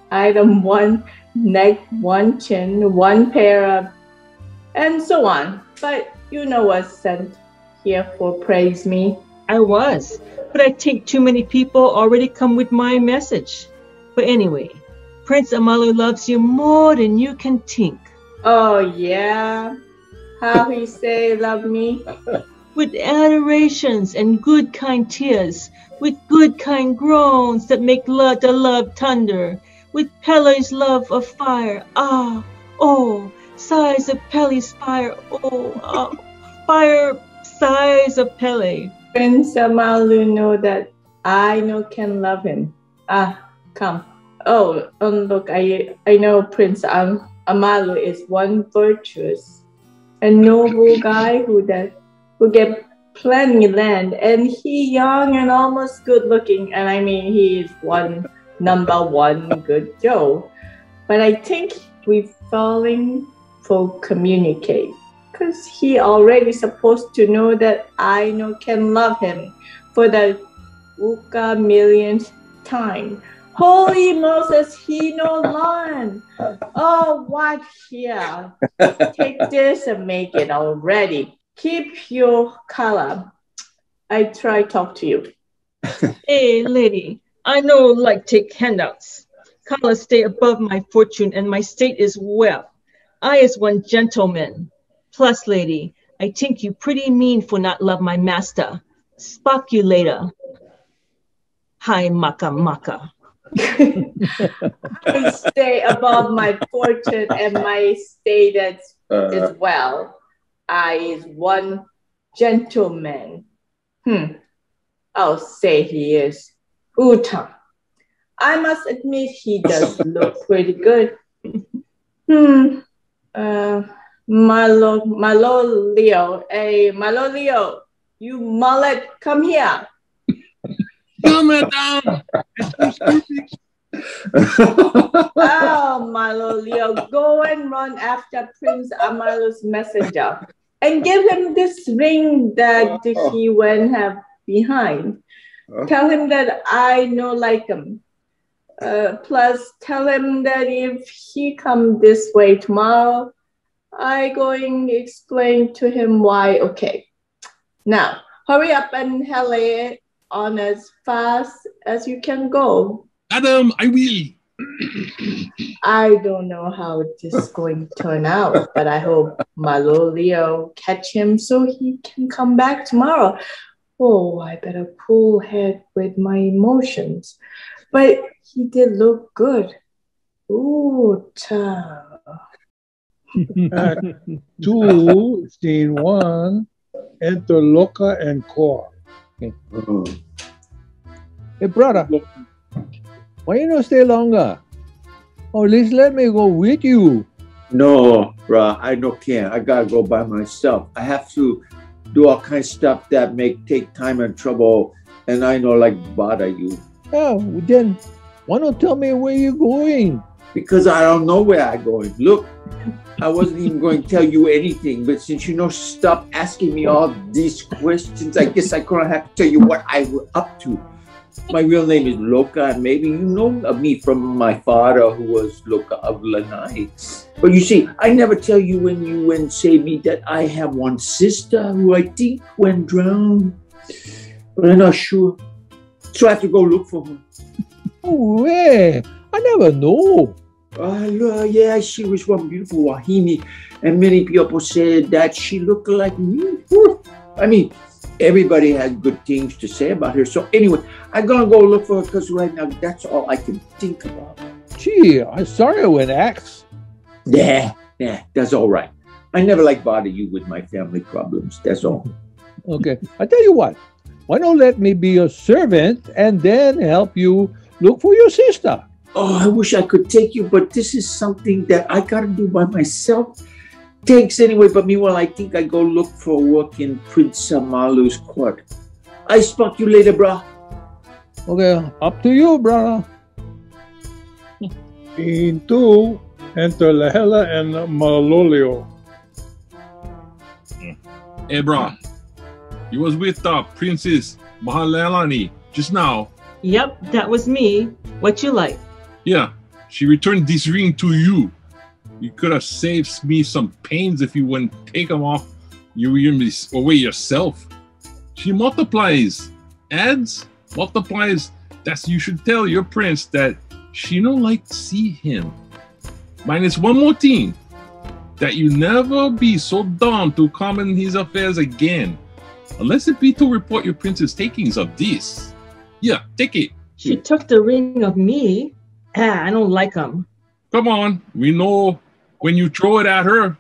item 1 neck, 1 chin, 1 pair of, and so on. But you know what's sent here for praise me. I was, but I think too many people already come with my message. But anyway, Prince Amalu loves you more than you can think. Oh yeah? How he say love me? With adorations and good kind tears, with good kind groans that make the love thunder, with Pele's love of fire, sighs of Pele's fire, fire, sighs of Pele. Prince Amalu know that I know can love him. Come. Look, I know Prince Amalu is one virtuous and noble guy who get plenty land, and he young and almost good looking, and I mean he is number one good Joe. But I think we're falling for communicate, because he already supposed to know that I know can love him for the millionth time. Holy Moses, he no learn. Oh, what here? Take this and make it already. Keep your color. I try talk to you. Hey, lady, I know like take handouts. Color stay above my fortune and my state is well. I is one gentleman. Plus, lady, I think you pretty mean for not love my master. Spock you later. Hi, Maka Maka. I stay above my fortune and my state as well. I is one gentleman. I'll say he is. Uta. I must admit he does look pretty good. Malo Leo. Hey, Malo Leo. You mullet, come here. No, madame. Oh, Malo Leo, go and run after Prince Amalu's messenger and give him this ring that he went have behind. Tell him that I no like him. Plus, tell him that if he come this way tomorrow, I going to explain to him why. Okay. Now, hurry up and hurry on as fast as you can go. Madam, I will. I don't know how this is going to turn out, but I hope Malo Leo catch him so he can come back tomorrow. Oh, I better cool head with my emotions. But he did look good. Ooh, Act 2, Scene 1, enter Loka and Core. Hey, brother, why you not stay longer? Or at least let me go with you. No, bruh, I don't care. I gotta go by myself. I have to do all kinds of stuff that take time and trouble, and I know like bother you. Yeah, then why not tell me where you're going? Because I don't know where I'm going. Look, I wasn't even going to tell you anything, but since you stop asking me all these questions, I guess I'm gonna have to tell you what I was up to. My real name is Loka, and maybe you know of me from my father, who was Loka of Lanai. But you see, I never tell you when you went say me that I have one sister who I think went drowned, but I'm not sure. So I have to go look for her. Oh, yeah, I never know. Yeah, she was one beautiful Wahine, and many people said that she looked like me. I mean, everybody had good things to say about her. So anyway, I'm gonna go look for her because right now that's all I can think about. Gee, I'm sorry I went axe. Yeah, that's all right. I never like bother you with my family problems. That's all. Okay, I tell you what. Why don't let me be a servant and then help you look for your sister? Oh, I wish I could take you, but this is something that I gotta do by myself. Thanks anyway, but meanwhile, I think I go look for work in Prince Amalu's court. I spot you later, brah. Okay, up to you, brother. Scene 2, enter Lahela and Malolio. Hey, bro. You was with Princess Mahalelani just now. Yep, that was me. What you like? Yeah, she returned this ring to you. You could have saved me some pains if you wouldn't take them off away yourself. She multiplies, adds, multiplies. That you should tell your prince that she don't like to see him. Minus one more thing, that you never be so dumb to come in his affairs again, unless it be to report your prince's takings of this. Yeah, take it. She took the ring of me. I don't like him. Come on, we know when you throw it at her,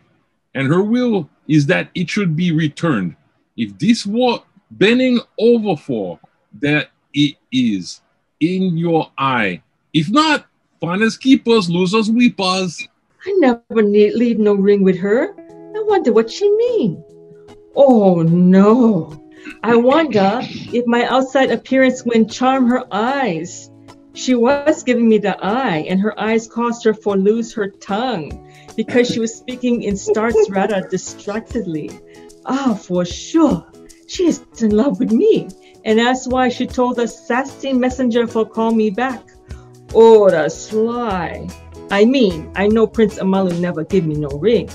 and her will is that it should be returned. If this what bending over for, that it is in your eye. If not, finders keepers, losers weepers. I never leave no ring with her. I wonder what she mean. Oh no. I wonder if my outside appearance will charm her eyes. She was giving me the eye, and her eyes caused her for lose her tongue because she was speaking in starts rather distractedly. Ah, for sure. She is in love with me, and that's why she told the sassy messenger for call me back. Oh, the sly. I mean, I know Prince Amalu never give me no ring.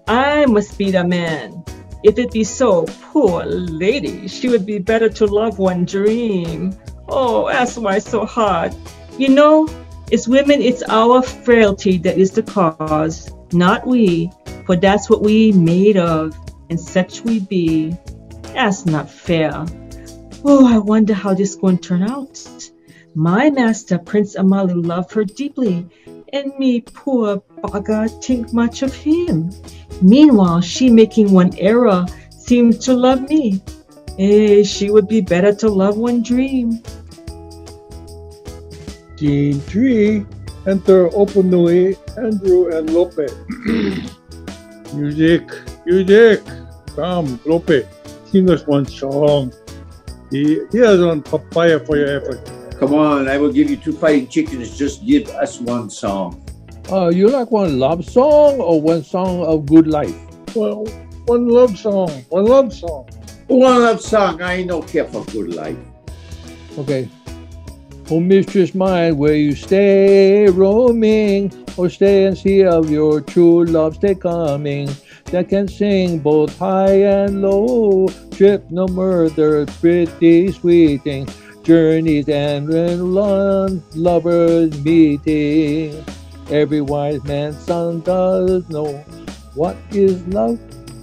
I must be the man. If it be so, poor lady, she would be better to love one dream. Oh, that's why it's so hard. You know, it's women, it's our frailty that is the cause, not we, for that's what we made of, and such we be. That's not fair. Oh, I wonder how this going to turn out. My master, Prince Amalu, loved her deeply, and me, poor bugger, think much of him. Meanwhile, she making one error, seems to love me. She would be better to love one dream. Scene 3, enter Opunui, Andrew, and Lope. Music. Come, Lope, sing us one song. Here's one papaya for your effort. Come on, I will give you 2 fighting chickens. Just give us one song. You like one love song or one song of good life? Well, one love song. One love song. I ain't no care for good life. Okay. Oh, mistress mine, where you stay roaming, or stay and see of your true love stay coming, that can sing both high and low, trip no murder, pretty sweet thing, journeys and run, lovers meeting. Every wise man's son does know what is love.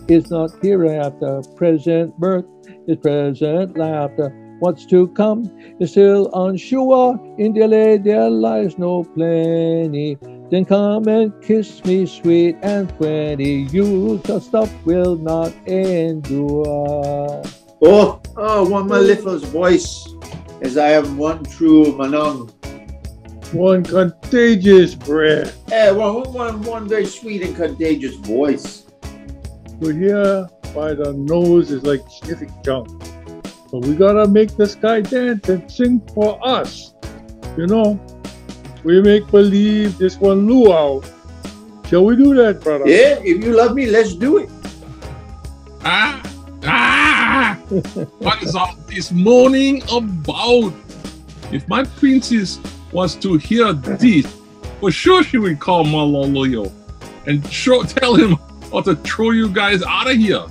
It's not hereafter. Present birth is present laughter. What's to come is still unsure. In delay there lies no plenty. Then come and kiss me sweet and twenty. You just up will not endure. Oh, one Malifa's voice, as I am one true Manong. One contagious breath. One very sweet and contagious voice. So here by the nose is like sniffing junk. But we gotta make the sky dance and sing for us. You know, we make believe this one luau. Shall we do that, brother? Yeah, if you love me, let's do it. What is all this moaning about? If my princess was to hear this, for sure she would call Maloloyo and tell him how to throw you guys out of here.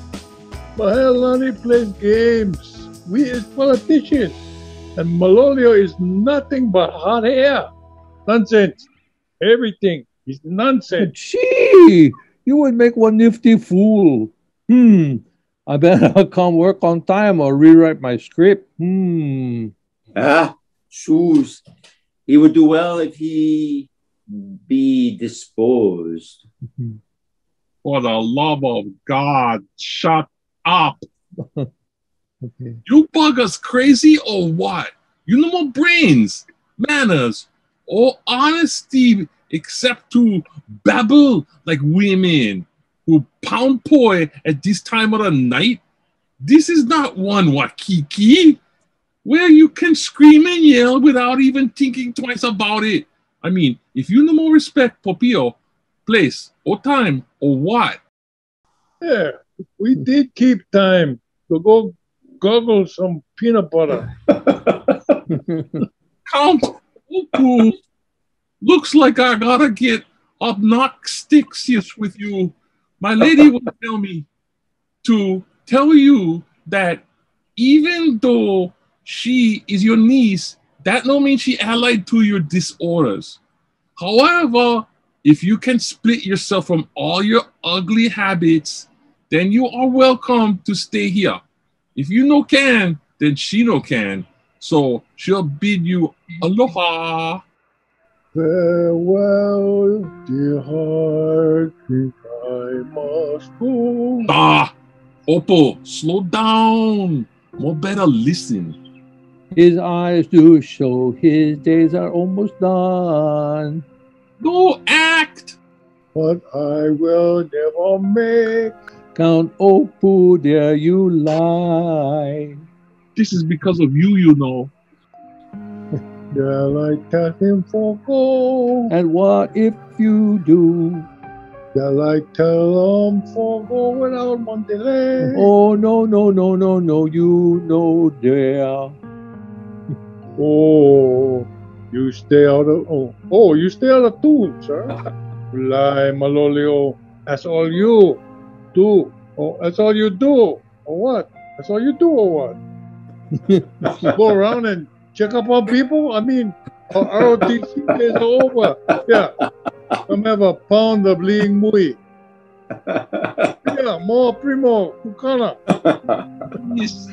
Mahalani plays games. We is politicians. And Malolio is nothing but hot air. Nonsense. Everything is nonsense. Gee, you would make one nifty fool. I better come work on time or rewrite my script. Shoes. He would do well if he be disposed. For the love of God, shut up. Okay. You buggers crazy or what? You no more brains, manners, or honesty except to babble like women who pound poi at this time of the night. This is not one Wakiki where you can scream and yell without even thinking twice about it. I mean, if you no more respect Popio, place, or time, or what? Yeah, we did keep time to go goggle some peanut butter. Count Opu. Looks like I gotta get obnoxious with you. My lady will tell me to tell you that even though she is your niece, that no means she allied to your disorders. However, if you can split yourself from all your ugly habits, then you are welcome to stay here. If you no can, then she no can. So she'll bid you aloha. Farewell, dear heart, think I must go. Oppo, slow down. More better listen. His eyes do show his days are almost done. Go act. But I will never make. Count Opu, dare you lie? This is because of you, you know. Shall I tell him for go? And what if you do? Shall I tell him for go without one delay? Oh, no, no, no, no, no, you know dare. Oh, you stay out of you stay out of tune, sir. Lie, Malolio. That's all you do. Oh, that's all you do. Or what? That's all you do or what? Go around and check up on people? I mean, our ROTC days are over. Yeah. Come have a pound of bleeding mui. Yeah, more primo, kukana. Miss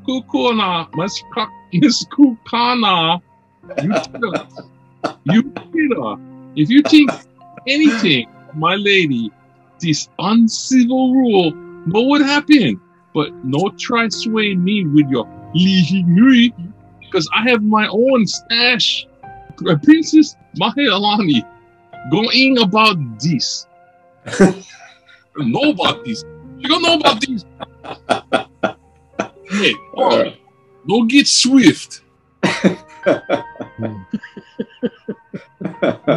Kukuna, Miss Kukana, you cheater. If you think anything, my lady, this uncivil rule, no what happened. But no try sway me with your lihinui, because I have my own stash. Princess Mahealani going about this. Know about this. You don't know about this. Hey, don't get swift.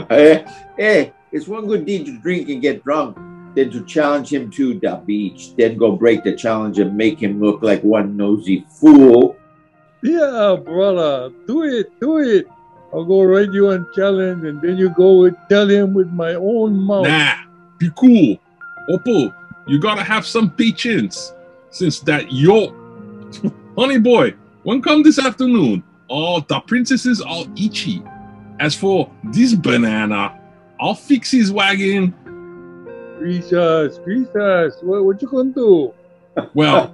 Hey, it's one good deed to drink and get drunk than to challenge him to the beach, then go break the challenge and make him look like one nosy fool. Yeah, brother, do it. I'll go write you on challenge and then you go and tell him with my own mouth. Nah, be cool. Oppo, you gotta have some patience. Since that honey boy, when come this afternoon, all the princesses all itchy. As for this banana, I'll fix his wagon. Jesus, what you gonna do? Well,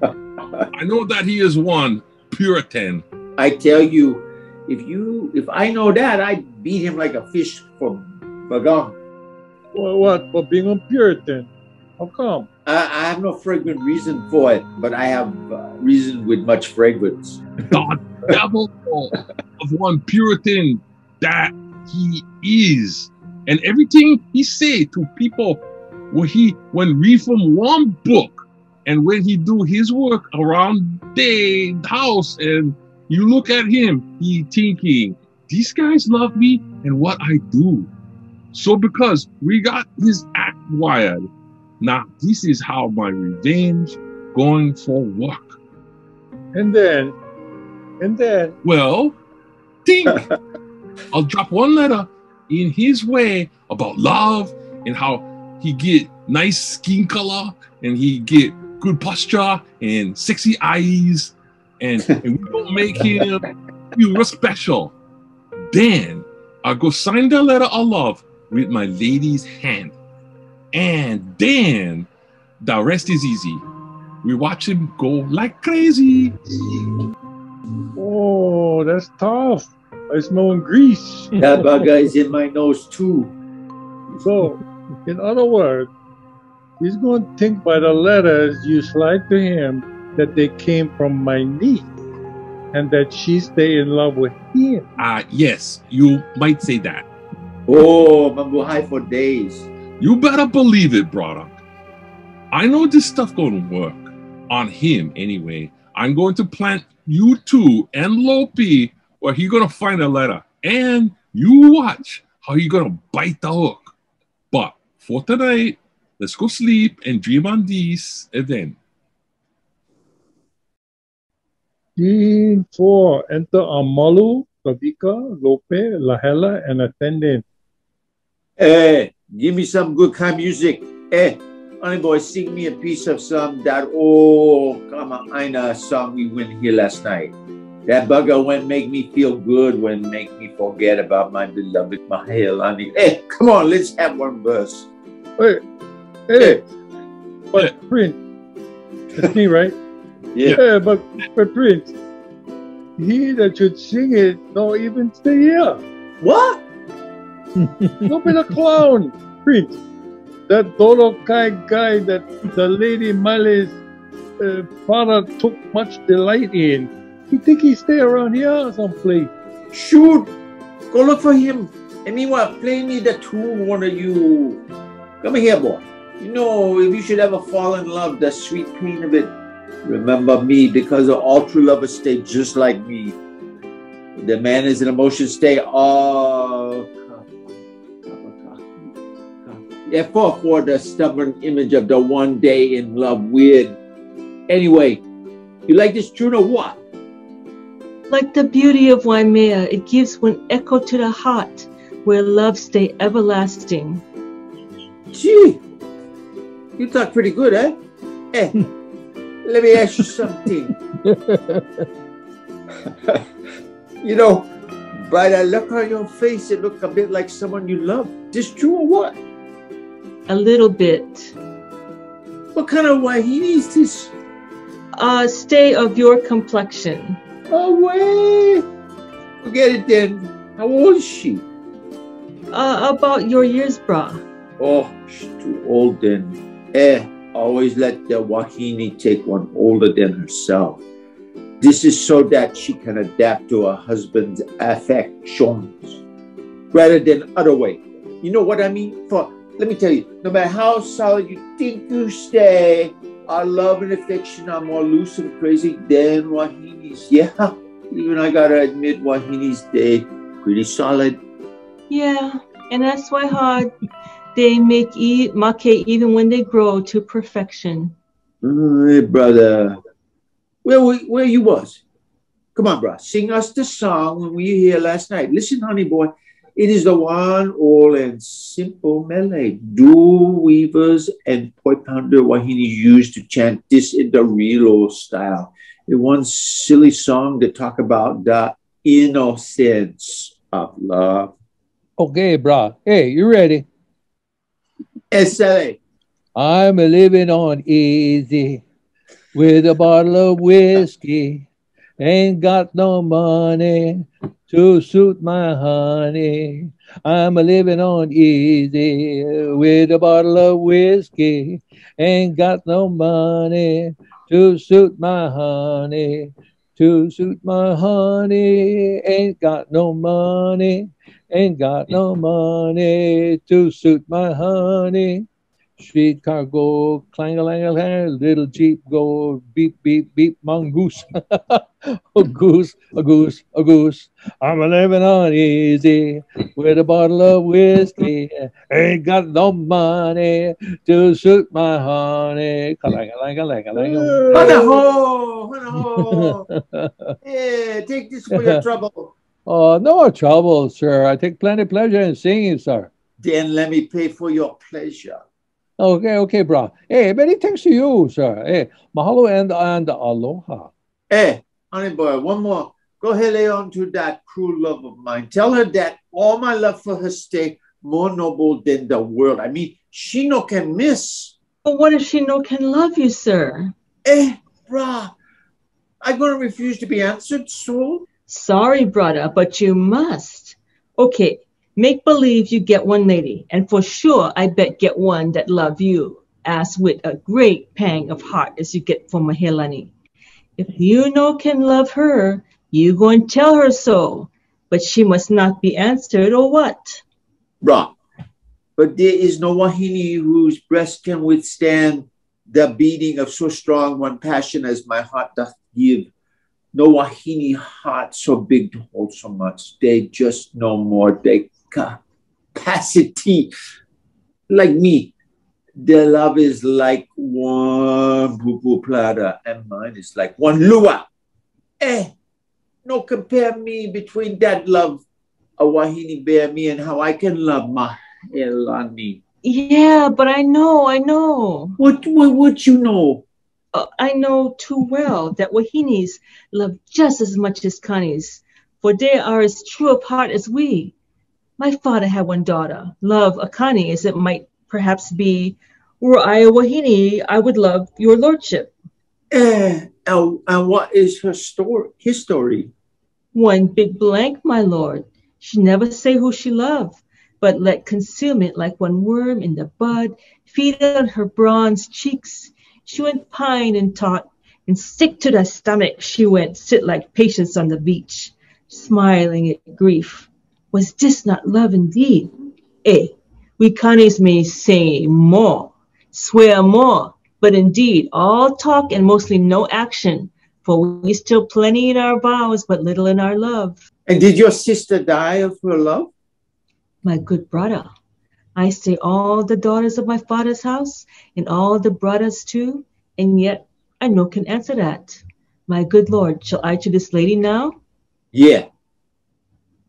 I know that he is one Puritan. I tell you, if I know that, I'd beat him like a fish for bagong. What? For being a Puritan? How come? I have no fragrant reason for it, but I have reason with much fragrance. The devil of one Puritan that he is. And everything he say to people when read from one book, and when he do his work around the house, and you look at him, he thinking, these guys love me and what I do. So because we got his act wired, now this is how my revenge going for work. And then, well, think. I'll drop one letter in his way about love and how he get nice skin color and he get good posture and sexy eyes and we gonna make him feel real special. Then I'll go sign the letter of love with my lady's hand. And then the rest is easy. We watch him go like crazy. Oh, that's tough. I smell grease. That bugger is in my nose too. So, in other words, he's going to think by the letters you slide to him that they came from my niece and that she stay in love with him. Yes, you might say that. Oh, mambo high for days. You better believe it, brother. I know this stuff gonna work. On him, anyway. I'm going to plant you two and Lopi where he gonna find a letter. And you watch how he gonna bite the hook. But for tonight, let's go sleep and dream on these and then. Scene 4. Enter Amalu, Kavika, Lope, Lahela, and attendant. Give me some good kind of music. Honey boy, sing me a piece of some that old Kama Aina song we went here last night. That bugger went make me feel good, when make me forget about my beloved Mahealani. Come on, let's have one verse. Hey. But Prince, it's me, right? Yeah. But Prince, he that should sing it don't even stay here. What? Don't be the clown, Prince. That Dolokai guy that the Lady Mali's father took much delight in. You think he stay around here someplace? Shoot! Go look for him. And meanwhile, play me the tune, one of you. Come here, boy. You know, if you should ever fall in love, the sweet pain of it, remember me, because all true lovers stay just like me. The man is in emotion stay. Therefore, for the stubborn image of the one day in love with. Anyway, you like this tune or what? Like the beauty of Waimea, it gives one echo to the heart, where love stay everlasting. Gee, you talk pretty good, eh? Let me ask you something. You know, by the look on your face, it looked a bit like someone you love. This true or what? A little bit. What kind of wahine is this? Stay of your complexion. Oh, wait. Forget it then. How old is she? About your years, brah. Oh, she's too old then. Always let the wahine take one older than herself. This is so that she can adapt to her husband's affections rather than other way. You know what I mean? Let me tell you, no matter how solid you think you stay, our love and affection are more loose and crazy than wahinis. Yeah, even I gotta admit, wahinis stay pretty solid. Yeah, and that's why hard they make make even when they grow to perfection. Hey, brother, where you was? Come on, bro, sing us the song when we were here last night. Listen, honey boy. It is the one old and simple Malay. Do weavers and poi pounder wahinis used to chant this in the real old style. It one silly song to talk about the innocence of love. Okay, brah. Hey, you ready? SLA. I'm a living on easy with a bottle of whiskey. Ain't got no money to suit my honey. I'm a living on easy with a bottle of whiskey. Ain't got no money to suit my honey. To suit my honey. Ain't got no money. Ain't got no money to suit my honey. Streetcar go, clang-a-lang-a-lang, little Jeep go, beep, beep, beep, mongoose. A goose, a goose, a goose. I'm a living on easy with a bottle of whiskey. Ain't got no money to suit my honey. Clang-a-lang-a-lang-a-lang. Hana-ho! Yeah, take this for your trouble. Oh, no trouble, sir. I take plenty pleasure in singing, sir. Then let me pay for your pleasure. Okay, bro. Hey, many thanks to you, sir. Hey, mahalo and aloha. Hey, honey boy, one more. Go ahead, lay on to that cruel love of mine. Tell her that all my love for her stay more noble than the world. I mean, she no can miss. But what if she no can love you, sir? Brah, I'm going to refuse to be answered, so? Sorry, brother, but you must. Okay, make believe you get one lady, and for sure I bet get one that love you, as with a great pang of heart as you get for Mahelani. If you know can love her, you go and tell her so, but she must not be answered or what? Brah, but there is no Wahini whose breast can withstand the beating of so strong one passion as my heart doth give. No Wahini heart so big to hold so much. They just no more their capacity. Like me, their love is like one pupu plata, and mine is like one lua. No compare me between that love a Wahini bear me and how I can love my Elani. Yeah, but I know. What you know? I know too well that Wahinis love just as much as Kanis, for they are as true of heart as we. My father had one daughter, love Akani as it might perhaps be. Were I a Wahini, I would love your lordship. And what is her story? His story? One big blank, my lord. She never say who she loved, but let concealment like one worm in the bud feed on her bronze cheeks. She went pine and taut, and sick to the stomach she went sit like patience on the beach, smiling at grief. Was this not love indeed? We Kanis may say more, swear more, but indeed all talk and mostly no action, for we still plenty in our vows, but little in our love. And did your sister die of her love? My good brother, I say all the daughters of my father's house, and all the brothers too, and yet I no can answer that. My good lord, shall I to this lady now? Yeah,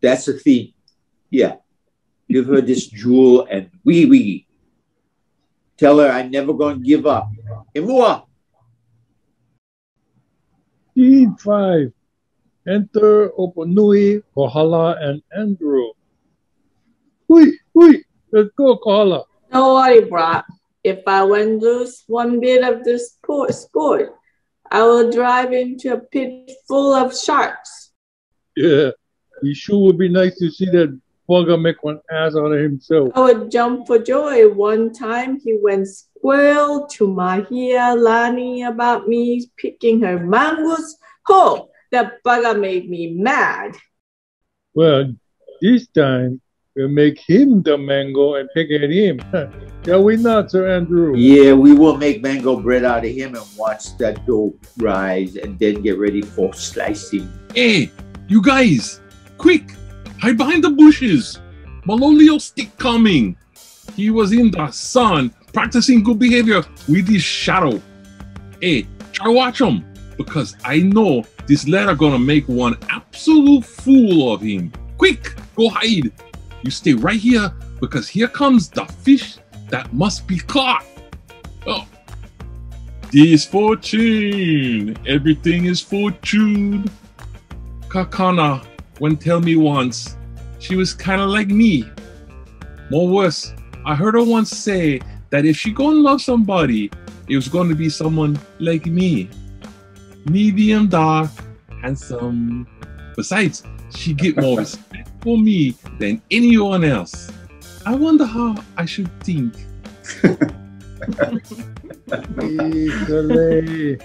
that's a theme. Yeah, give her this jewel and wee. Tell her I'm never going to give up. Imua. Scene 5. Enter Oponui, Kohala, and Andrew. Hui, let's go, Kohala. Don't worry, brah. If I win lose one bit of this sport, I will drive into a pit full of sharks. Yeah, it sure would be nice to see that bugger make one ass out of himself. I would jump for joy. One time he went squirrel to Mahia Lani about me picking her mangoes. Oh, that bugger made me mad. Well, this time we'll make him the mango and pick at him. Shall we not, Sir Andrew? Yeah, we will make mango bread out of him and watch that dough rise and then get ready for slicing. Hey, you guys, quick, hide behind the bushes. Malolio stick coming. He was in the sun practicing good behavior with his shadow. Hey, try watch him, because I know this letter gonna make one absolute fool of him. Quick, go hide. You stay right here, because here comes the fish that must be caught. Oh, this fortune, everything is fortune. Kakana, when tell me once, she was kind of like me. More worse, I heard her once say that if she gonna love somebody, it was going to be someone like me. Medium dark, handsome. Besides, she get more respect for me than anyone else. I wonder how I should think. Easily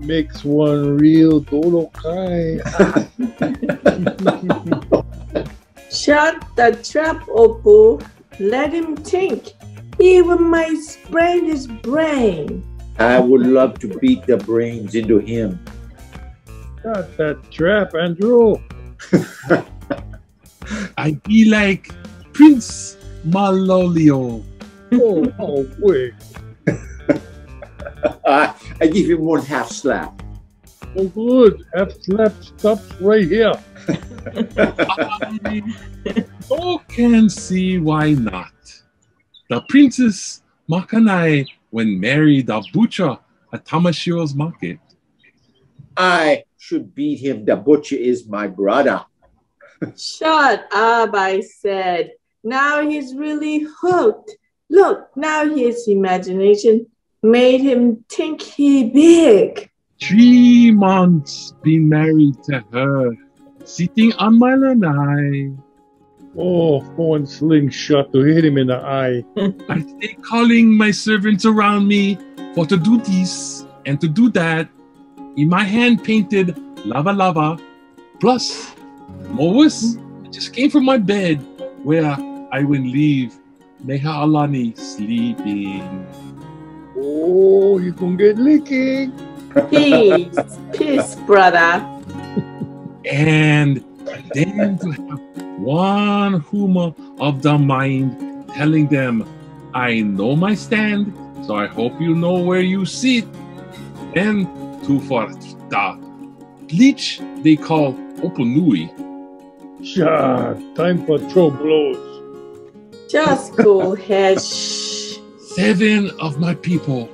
makes one real dolokai. Shut the trap, Opu. Let him think. He might sprain his brain. I would love to beat the brains into him. Shut that trap, Andrew. I'd be like Prince Malolio. Oh, wait. I give him one half slap. Oh, good. Half slap stops right here. I can see why not. The Princess Makanai when married the butcher at Tamashiro's market. I should beat him. The butcher is my brother. Shut up, I said. Now he's really hooked. Look, now his imagination made him think he big. 3 months been married to her, sitting on my lanai. Oh, phone slingshot to hit him in the eye. I stay calling my servants around me for to do this and to do that. In my hand painted lava lava. Plus, Mois, I just came from my bed where I will leave Meha sleeping. Oh, you gonna get leaking. Peace, brother. And then to have one humor of the mind telling them, I know my stand, so I hope you know where you sit. And to for the bleach they call Opunui. Sha, time for throw blows. Just cool head. 7 of my people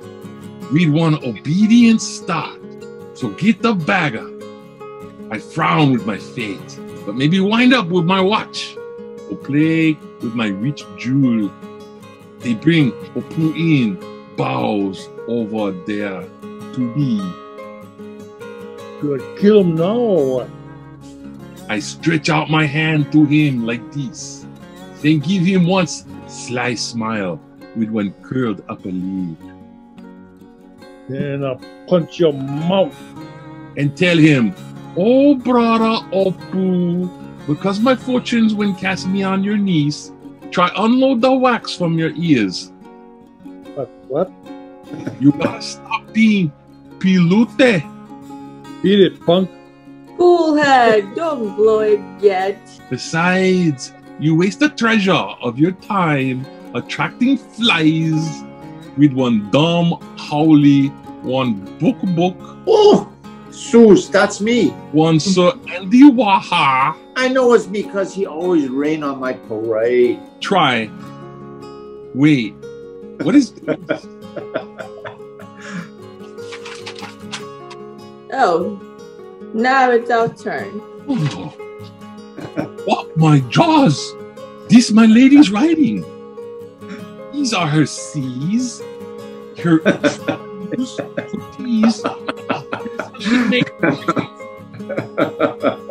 read one obedient start, so get the bagger. I frown with my fate, but maybe wind up with my watch, or play with my rich jewel. They bring Opu in, bows over there to me. You gonna kill him now or what? I stretch out my hand to him like this, then give him one sly smile with one curled upper lip, Then I'll punch your mouth. and tell him, oh brother Opu, because my fortunes when cast me on your knees, try unload the wax from your ears. What? You gotta stop being pilute. Beat it, punk. Cool head, don't blow it yet. Besides, you waste the treasure of your time attracting flies with one dumb howly, one book, Oh, Sus, that's me. one Sir Andy Waha. I know it's me because he always rain on my parade. Try. Wait, what is Oh, now it's our turn. oh, what my jaws? This my lady's writing. These are her C's, her T's.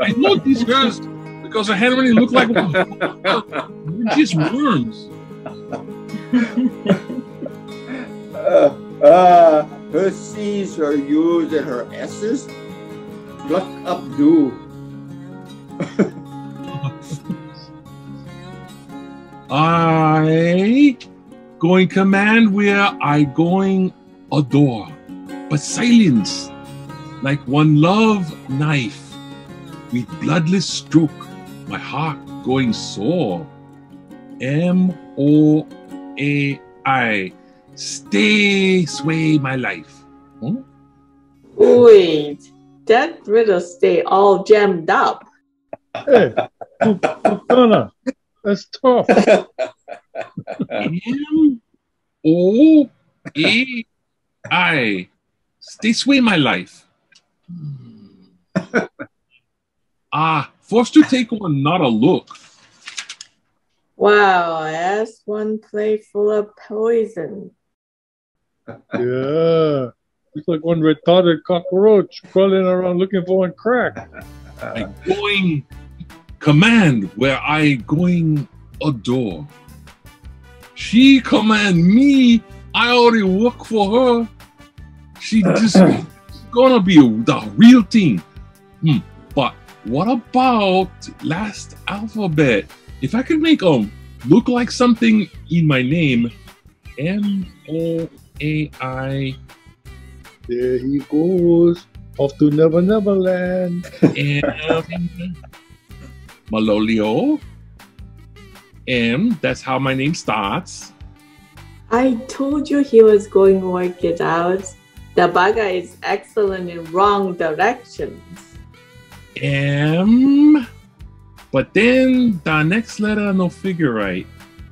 I know these girls because her handwriting look like they're just worms. Her C's, her U's, and her S's. Pluck up do. I going command where I going adore, but silence like one love knife with bloodless stroke, my heart going sore. M-O-A-I, stay sway my life. Huh? Wait, that riddle stay all jammed up. Hey, Putana, that's tough. M-O-A-I, stay sway my life. Forced to take one, not a look. Wow, that's one plate full of poison. Yeah, it's like one retarded cockroach crawling around looking for one crack. I going command where I going adore. She command me, I already work for her. She just gonna be the real thing. But what about last alphabet? If I could make look like something in my name, M-O-A-I. There he goes, off to Never Never Land. M Malolio. M, that's how my name starts. I told you he was going to work it out. The bugger is excellent in wrong directions. M, but then the next letter no figure right.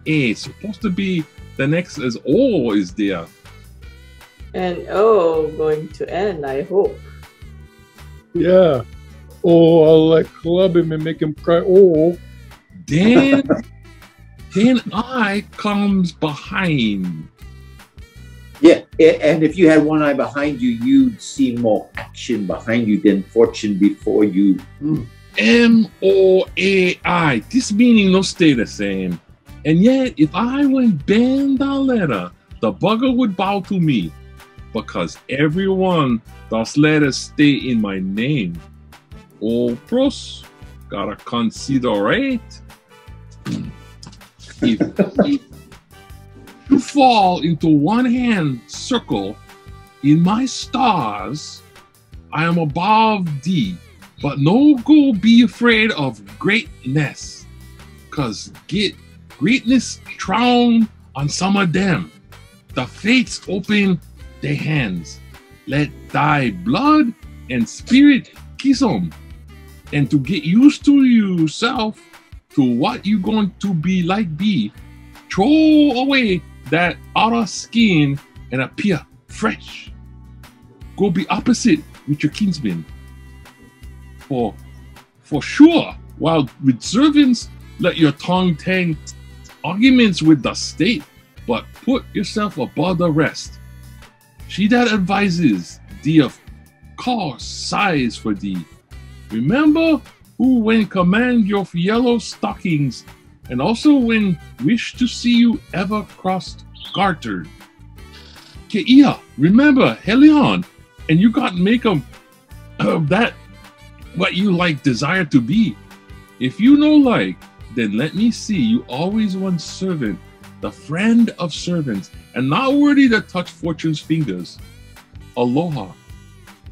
A, supposed to be the next is O is there. And oh, going to end, I hope. Yeah. Oh, I'll like club him and make him cry. Oh. Then I comes behind. Yeah, And if you had one eye behind you, you'd see more action behind you than fortune before you. M-O-A-I. This meaning no stay the same. And yet, if I went bend the letter, the bugger would bow to me, because everyone those letters stay in my name. Oh, pros, gotta considerate. If you fall into one hand circle in my stars, I am above thee, but no go be afraid of greatness, cause greatness drown on some of them. The fates open their hands, let thy blood and spirit kiss them, and to get used to yourself, to what you going to be like throw away that outer skin and appear fresh. Go be opposite with your kinsmen. For sure, while with servants, let your tongue tang arguments with the state, but put yourself above the rest. She that advises thee of course sighs for thee. Remember who when command your yellow stockings, and also when wish to see you ever crossed gartered. Keia, remember Helion, and you got make them that what you like desire to be. If you know like, then let me see you always one servant, the friend of servants, and not worthy to touch fortune's fingers. Aloha,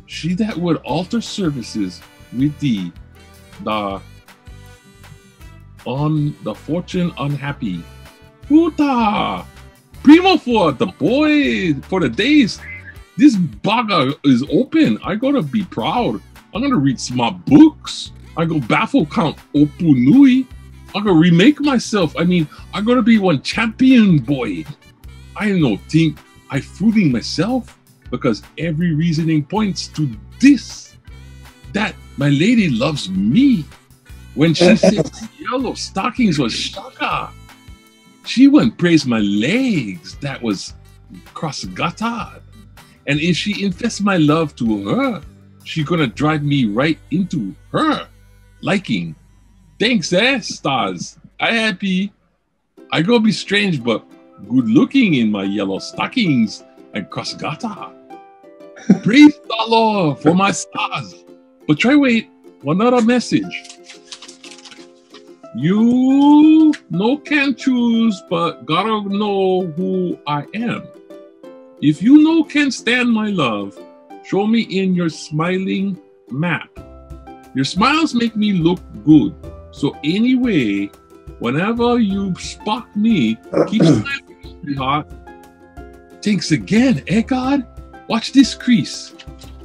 she that would alter services with thee, the fortune unhappy. Puta! Primo for the boy, for the days. This baga is open. I gotta be proud. I'm gonna read some books. I go baffle count Opunui. I'm gonna remake myself. I mean, I gotta be one champion boy. I no think I fooling myself, because every reasoning points to this, that my lady loves me. When she said yellow stockings was shaka, she wouldn't praise my legs that was cross-gatad. And if she infests my love to her, she gonna drive me right into her liking. Thanks, stars. I happy. I go be strange, but good looking in my yellow stockings and cross-gata. Praise the Lord for my stars. But try wait, one other message. You no can choose, but gotta know who I am. If you no can stand my love, show me in your smiling map. Your smiles make me look good. So anyway, whenever you spot me, keep smiling, sweetheart. Thanks again, God? Watch this crease.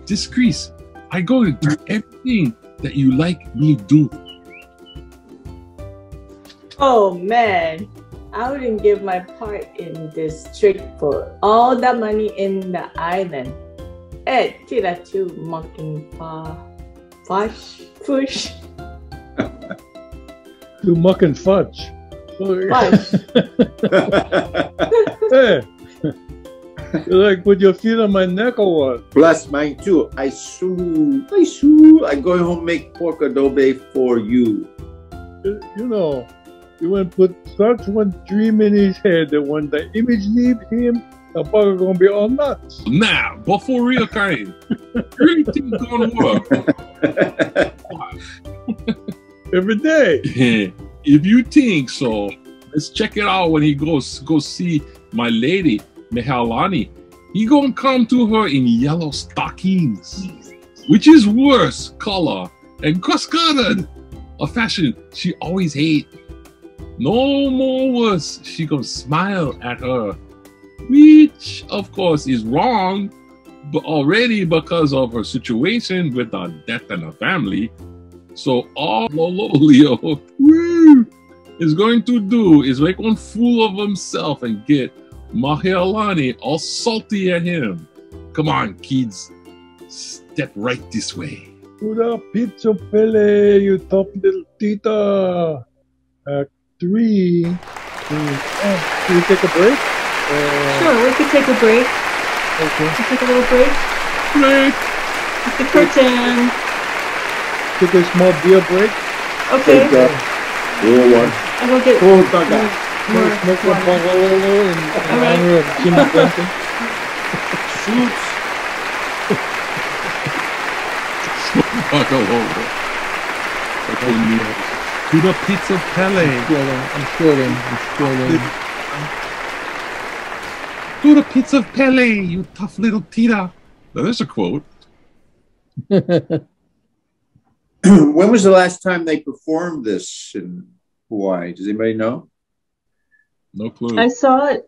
This crease. I go to do everything that you like me do. Oh man, I wouldn't give my part in this trick for all the money in the island. Tira tu mocking fudge. To muck and fudge. Fudge. Hey, you like put your feet on my neck or what? Plus mine too. I sue. I'm going home make pork adobe for you. You know, you won't put such one dream in his head that when the image leaves him, the bugger gonna be all nuts. Nah, but for real, kind. Everything gonna work. Every day. If you think so, let's check it out when he go see my lady, Mehalani. He gonna come to her in yellow stockings, which is worse color and cross-colored, a fashion she always hate. No more worse, she gonna smile at her, which of course is wrong, but already because of her situation with her death in her family. So all Lolio is going to do is make one fool of himself and get Mahealani all salty at him. Come on, kids, step right this way. Pura pizza pele, you top little tita. Act 3. Can we take a break? Sure, we could take a break. Okay. Let's take a little break. Break. It's the curtain. Took a small beer break. Okay. Rule one. I'm gonna get Oh, Gaga. more Smoke a water. mahalo in All right. honor of Jimmy Benton. Shoots. Fuck all over. To the pizza Pele. I'm squirting. To the pizza Pele, you tough little Tita. Now, there's a quote. When was the last time they performed this in Hawaii? Does anybody know? No clue. I saw it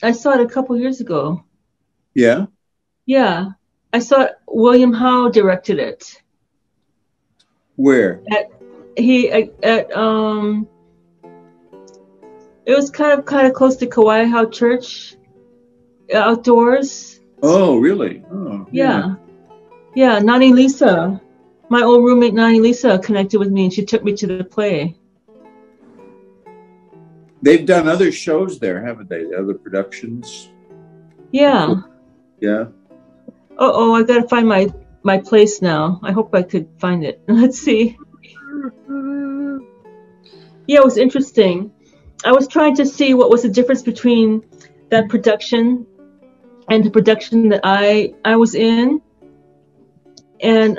a couple years ago. Yeah. Yeah. I saw William Howe directed it. Where? It was kind of close to Kauai Howe Church, outdoors. Oh, really? Oh, Yeah. Nani Lisa, my old roommate Nani Lisa connected with me, and she took me to the play. They've done other shows there, haven't they? Other productions. Yeah. Yeah. Oh, I gotta find my place now. I hope I could find it. Let's see. Yeah, it was interesting. I was trying to see what was the difference between that production and the production that I was in. And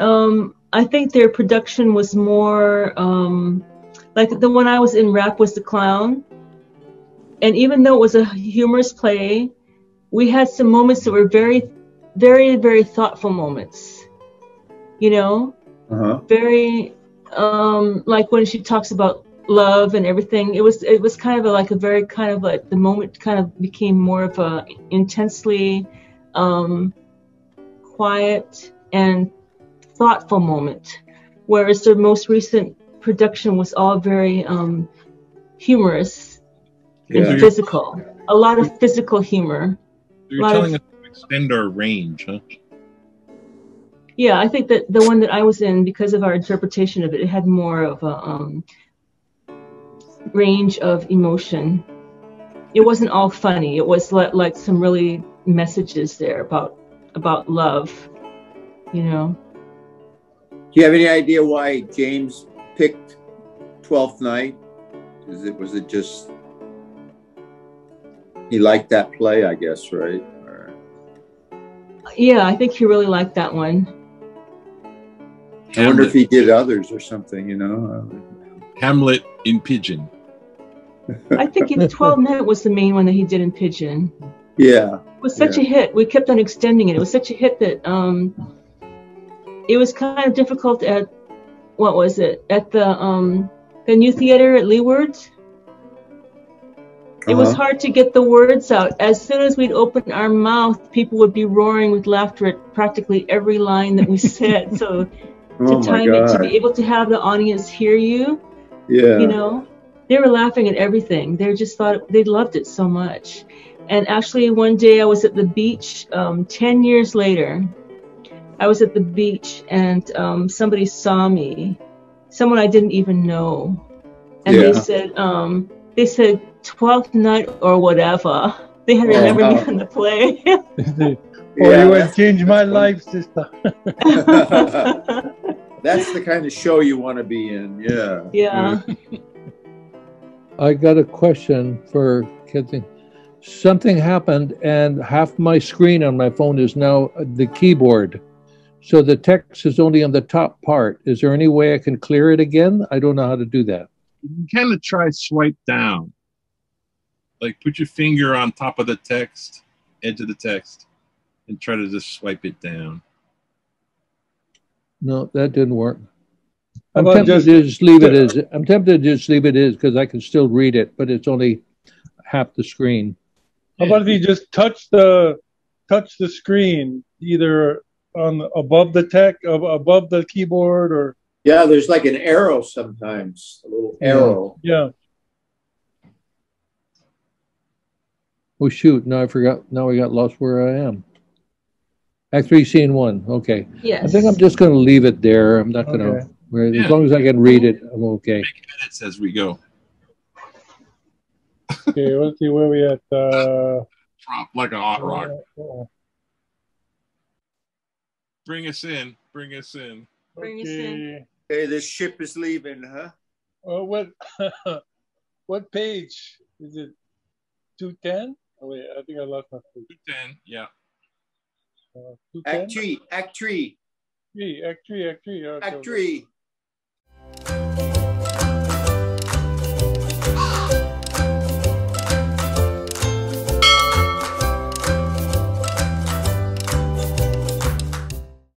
I think their production was more like the one I was in, Rap was the Clown. And even though it was a humorous play, we had some moments that were very, very, very thoughtful moments. You know? Very like when she talks about love and everything, it was kind of like a very kind of like the moment kind of became more of a intensely quiet and thoughtful moment, whereas the most recent production was all very humorous and physical. A lot of physical humor. You're telling us to extend our range, huh? Yeah, I think that the one that I was in, because of our interpretation of it, it had more of a range of emotion. It wasn't all funny. It was like some really messages there about love, you know. Do you have any idea why James picked Twelfth Night? Was it just he liked that play, I guess, right? Yeah, I think he really liked that one. I wonder if he did others or something, you know. Hamlet in Pidgin. I think 12 Night was the main one that he did in Pidgin. Yeah. It was such a hit. We kept on extending it. It was such a hit that it was kind of difficult at, what was it? At the new theater at Leeward's. It was hard to get the words out. As soon as we'd open our mouth, people would be roaring with laughter at practically every line that we said. So to time it, to be able to have the audience hear you, you know, they were laughing at everything. They just thought, they loved it so much. And actually one day I was at the beach, 10 years later, I was at the beach and somebody saw me, someone I didn't even know. And they said 12th Night or Whateva. They had remembered me from the play. You had changed my life, sister. That's the kind of show you want to be in. Yeah. I got a question for Kathy. Something happened and half my screen on my phone is now the keyboard. So the text is only on the top part. Is there any way I can clear it again? I don't know how to do that. You can kind of try swipe down. Like put your finger on top of the text, edge of the text, and try to just swipe it down. No, that didn't work. I'm tempted to just leave it as. I'm tempted to just leave it as because I can still read it, but it's only half the screen. How about if you just touch the screen either on above the above the keyboard, or there's like an arrow sometimes, a little arrow. Yeah. Oh shoot! Now I forgot. Now I got lost where I am. Act 3, Scene 1. Okay. Yes. I think I'm just going to leave it there. I'm not going to. As long as I can read it, I'm okay. Make edits as we go. Okay, let's see where we at. Drop like a hot rock. Oh, Bring us in. Bring us in. Bring us in. okay. Hey, this ship is leaving, huh? What what page is it? 210? Oh wait, I think I lost my page. 210. Yeah. 210? Act three. Act 3. Okay. Act three.